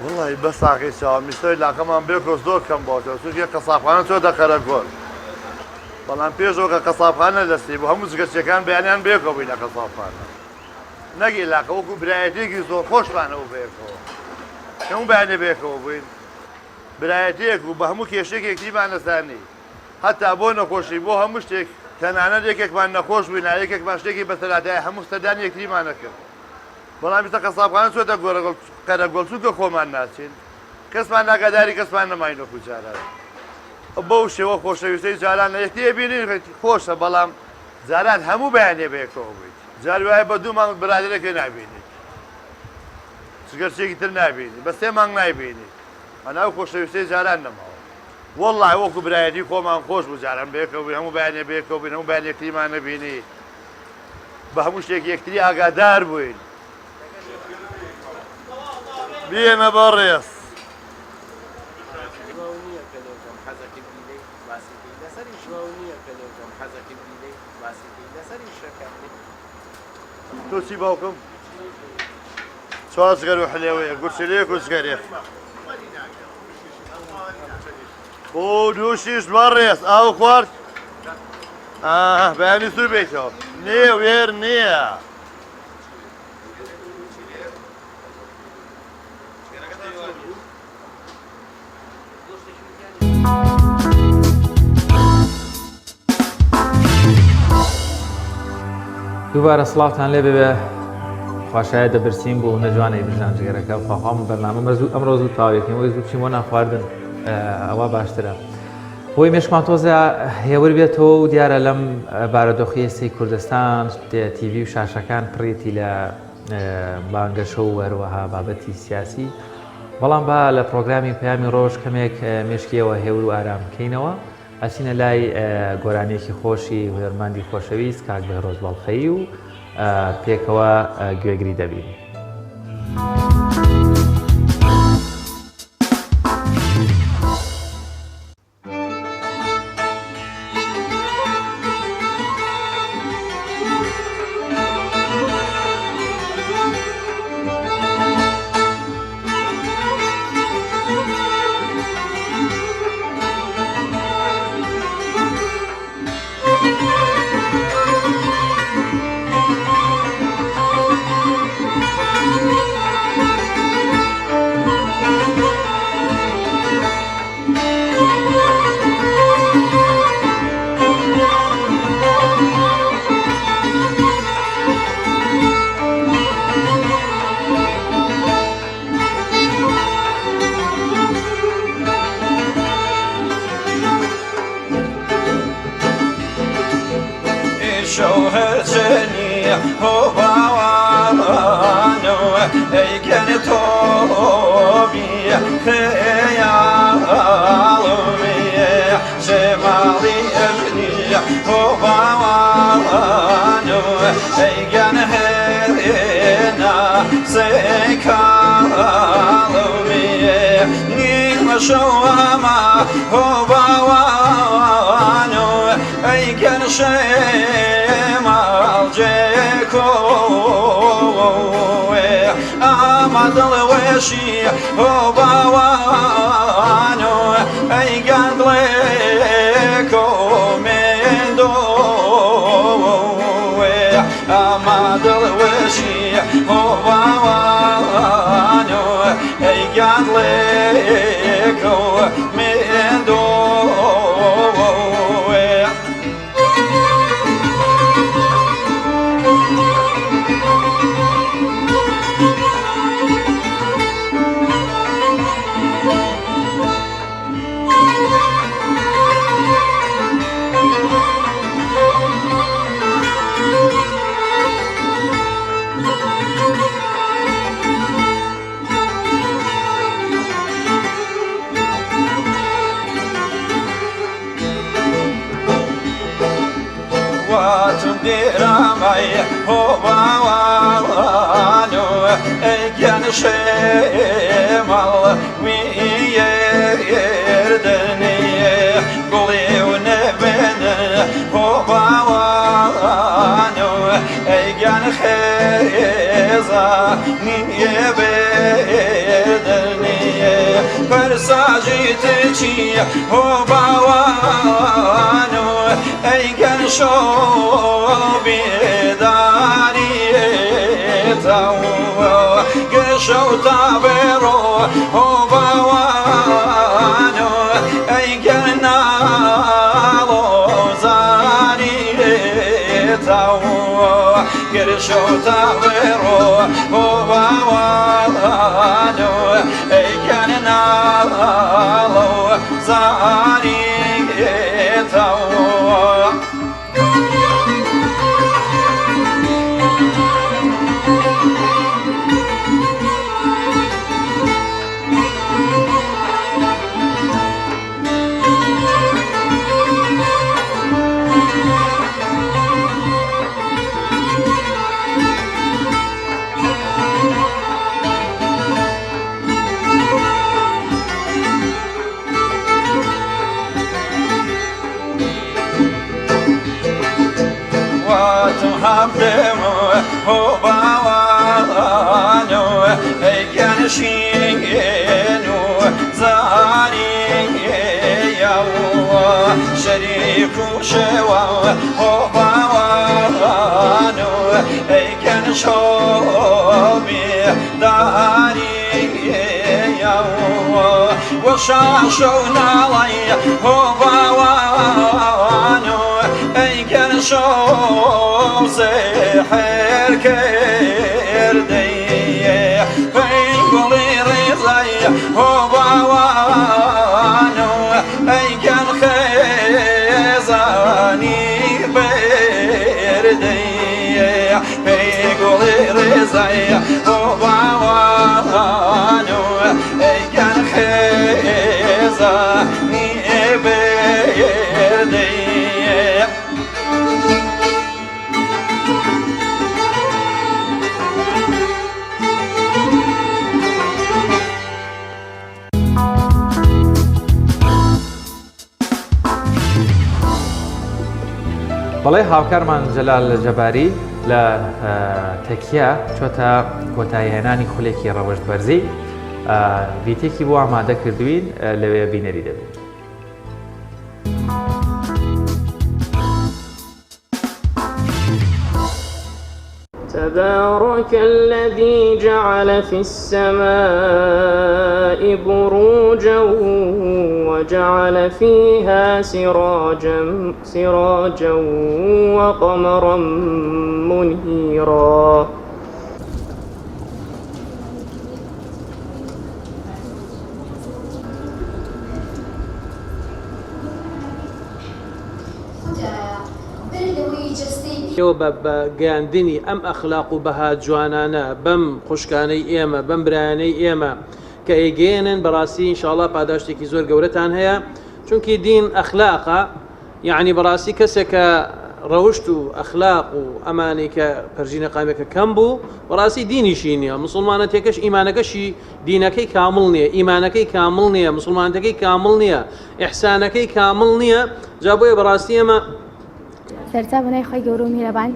وڵی بە ساقی چاوە میستەوەی لاقەمان بێکۆ زۆر کەم بۆتەوە چونکە قەسابخانە چۆ دەقەرە گۆر بەڵام پێشەوە کە قەسابخانە دەستی بۆ هەموو جگەرچەکان بەیانیان بێکەوە بووی لە قەسابخانە نەگی لاقە وەکو برایەتێکی زۆر خۆشمانەوە بێکەوە هەموو بەیانێ بێکەوە بووین برایەتێک و بە هەموو کێشێک یەکتریمان نەزانی هەتا بۆ نەخۆشی بۆ هەموو شتێک تەنانەت یەکێکمان نەخۆش بووین یەکێکمان شتێکی بەسەراتایە هەموو سەردانی یەکتریمانە کرد بەڵام بیستە قەسابخانە چۆ دەگۆرە قەرە گۆڵچووکە خۆمان ناچین کەسمان ناگاداری کەسمان نەماین وەکو جاران بەو شێوە خۆشەویستەی جاران لە یەکتی بینین خۆشە بەڵام جاران هەموو بەیانێ بەیەکەوە بوویت جار وایە بە دوو مانگ برادرێکە نابینیت چگەرچێکی تر نابینی بە سێ مانگ نایبینی ئەناو خۆشەویستەی جاران نەماوە وەڵڵای وەکو برایەتی خۆمان خۆش بوو جاران بەیەکەوە بووین هەموو بەیانێ بەیەکەوە بووین هەموو بەیان یەکتریمان نەبینی بە هەموو شتێک یەکتری ئاگادار بووین بێنە بەڕێز تۆچی باوکم چوازگەر و حلێوەیە گورچلەیەک و زگەرێک بۆ دووشیش بەڕێز ئاو خوارد بەیانی سوور بێتەوە نێوێر نییە
دووبارە سڵاوتان لێ بێ خواشایە دەبرسیم بۆ نەجوانەی بژانجگەرەکە خواخوام بەرنامە ئەمڕۆ زوو تاوێتین وەی زوو بچیمۆ ناخواردن ئەوە باشترە بۆی مێشمان تۆزە هێور بێتەوە و دیارە لەم بارەدۆخی سی کوردستان تیڤی و شاشەکان پڕێتی لە بانگەشە و وەروەها بابەتی سیاسی بەڵام با لە پرۆگرامی پەیامی ڕۆژ کەمێک مێشکیەوە هێور و ئارام بکەینەوە ئەچینە لای گۆرانێکی خۆشی هێرماندی خۆشەویست کاک بەهرۆز باڵخەیی و پێکەوە گوێگری دەبین.
واتم دیرامای هوباوانو ایگن شمال ویردنی گلی و نبن هوباوانو ایگن خیزا نیه بردنی پرساجی تچی هوباوانو ایگن شو بیداری تاو گشو تابرو هوباوانو ایگن نالو زاری تاو گشو تابرو هوباوانو ایگن نالو زاری تاو habdemo hobawano eigan shingenu zari yawa shariku shewa hobawano eigan shobi dari yawa washashona lay hobawano eigan shobi سحر كردي قولي رضاي هوباوانو ايكن خيزاني بردي قولي رضاي هوباوانو ايكن خيزاني بردي
بەڵێ هاوکارمان جەلال جەباری لە تەکیە چۆتە کۆتاییهێنانی خولێکی ڕەوەشت بەرزی ڤیتێکی بۆ ئامادە کردوین لەوێ بینەری دەبێت.
تبارك الذي جعل في السماء بروجا وجعل فيها سراجا وقمرا منيرا
بە گەاندنی ئەم ئەخلاق و بەها جوانانە بەم خوشکانەی ئێمە بەم برایانەی ئێمە کە ئێگەێنن بەڕاستی ئینشاءڵڵا پاداشتێکی زۆر گەورەتان هەیە چونکی دین ئەخلاقە یعنی بەڕاستی کەسێکە ڕەوشت و ئەخلاق و ئەمانەی کە پەرژینە قامێکە کەم بوو بەڕاستی دینیشی نییە مسلمانە تێکەش ئیمانەکەشی دینەکەی کامڵ نییە ئیمانەکەی کامڵ نییە مسلمانەکەی کامڵ نییە ئیحسانەکەی کامڵ نییە جا بۆیە بەڕاستی ئێمە
سەرچاو بەنای خۆی گەورە و میهرەبان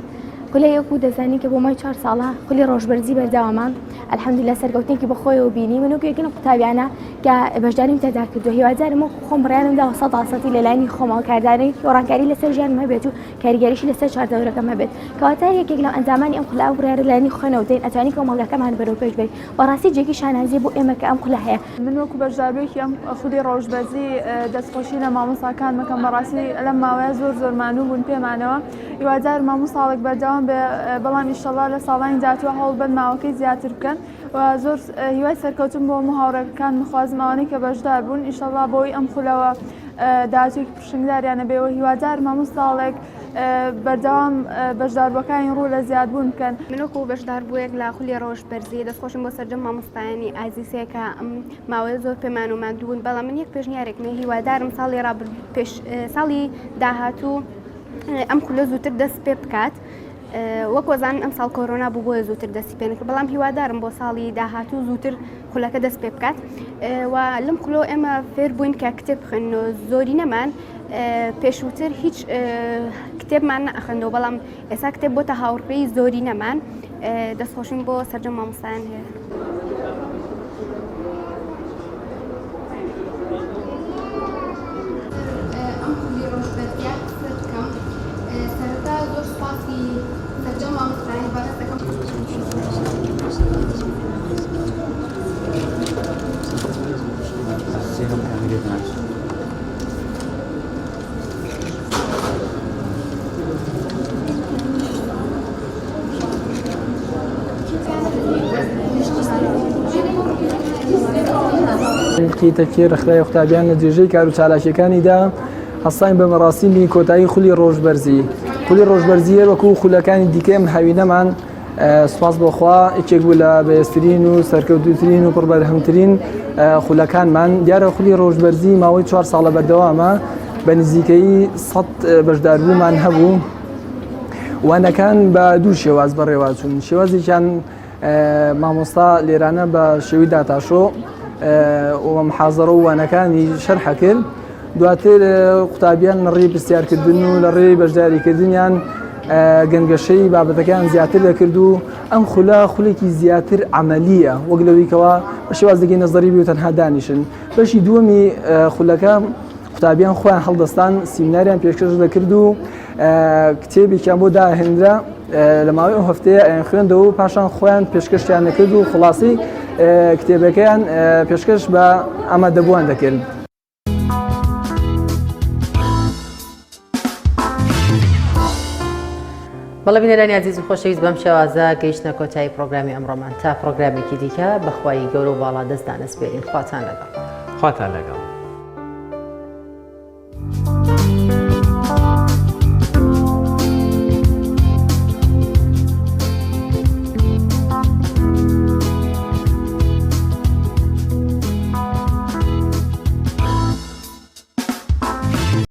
کولەیەک و دەزانی کە بۆ مای 4 ساڵە خولی ڕۆژبەرزی بەردەوامان الحەمدولillah سەرکەوتنێکی بەخۆیەوە بینی من وەکێکن قوتابیانە کە بەشداریم تێدا کردو هیوادارم خۆم بڕیانمدا 100% لەلایانی خۆمەوە کاردانی ڕانکاری لەسەر ژیانم هەبێت و کاریگەریشی لەسەر چاردەورەکەم هەبێت کەواتە یەکێک لەو ئەنجامی ئەم خولا بڕیار لەلایانی خۆنەوە دەین ئەتوانی کۆمەڵگەکەمان بەرەو پێش بێت بەڕاستی جێگی شانازی بۆ ئێمە کە ئەم خولا هەیە
من وەکو بەشداربوویەکی ئەم خولی ڕۆژبەرزی دەستخۆشی لە مامۆستاکان مەکەم بەڕاستی لەم ماوەیە زۆر مانوو بوون پێمانەوە هیوادار مامۆستاڵێک بەردەوام بێ بەڵام ئینشەڵڵا لە ساڵانی داهاتوە هەوڵ بن ماوەکەی زیاتر بکەن و زۆر هیوای سەرکەوتن بۆ هاوڕێکەکان مخوازم ئەوانەی کە بەشدار بوون ئینشەڵڵا بۆی ئەم خولەوە داهاتوویەکی پرشنگداریانە بێەوە هیوادار مامۆستاڵێک بەردەوام بەشداربووەکانی ڕوو لە زیادبوون بکەن
من وەکو بەشدار بوویەک لە خولی ڕۆژبەرزی دەستخۆشم بۆ سەرجەم مامۆستایانی ئازیزەیەکە ماوەیە زۆر پێمان و مادوون بەڵام من یەک پێشنیارێک هیوادارم ساڵی ساڵی داهاتوو ئەم خولە زووتر دەست پێ بکات وەکوەزان ئەم ساڵ کۆرۆنا بوو بۆیە زووتر دەستی پێنەکە بەڵام هیوادارم بۆ ساڵی داهاتوو زووتر خولەکە دەست پێ بکات و لەم خولۆ ئێمە فێر بووین کە کتێب بخێن زۆری نەمان پێشووتر هیچ کتێبمان نەئەخەندەوە بەڵام ئێستا کتێب بۆتە هاوڕێی زۆری نەمان دەستخۆشین بۆ سەرجەم مامۆستایان هەیە.
تەکی ڕخرای قوتابیان لە جێژەی کار و چالاکیەکانیدا هەستاین بە مەراسیمی کۆتایی خولی ڕۆژبەرزی. خولی ڕۆژبەرزیە وەکو خولەکانی دیکەی ئەم هاوینەمان سوپاس بۆخوا یەکێک بوو لە بەهێزترین و سەرکەوتووترین و پڕبەرهەمترین خولەکانمان. دیارە خولی ڕۆژبەرزی ماوەی 4 ساڵە بەردەوامە بە نزیکەی 100 بەشداربوومان هەبوو. وانەکان بە دوو شێواز بەڕێوەچوون. شێوازێکیان مامۆستا لێرانە بە شێوی داتاشۆ و محازەڕە و وانەکانی شەرحە کرد. دواتر قوتابیان لە ڕێی پرسیارکردن و لە ڕێی بەشداریکردنیان گەنگەشەی بابەتەکان زیاتر دەکرد و ئەم خولێکی زیاتر عملیە وەک لەوەیکەوە بە شێوازێکی نەزەری بێ و تەنها دانیشن. بەشی دووەمی خولەکە قوتابیان خۆیان هەڵدەستان سیمیناریان پێشکەش دەکرد و کتێبێکیان بۆ داهێنرا لە ماوەی ئەو هەفتەیە خوێندەوە و پاشان خۆیان پێشکەشیان دەکرد و خلاصی کتێبەکەیان پێشکەش بە ئامادەبووان دەکرد.
بەڵێ بینەرانی عزیز و خۆشەویست بەم شێوازە گەیشتنە کۆتایی پرۆگرامی ئەمڕۆمان تا پرۆگرامێکی دیکە بەخوای گەورە و باڵا دەستدانەسپێرین خواتان لەگەڵ.
خواتان لەگەڵ.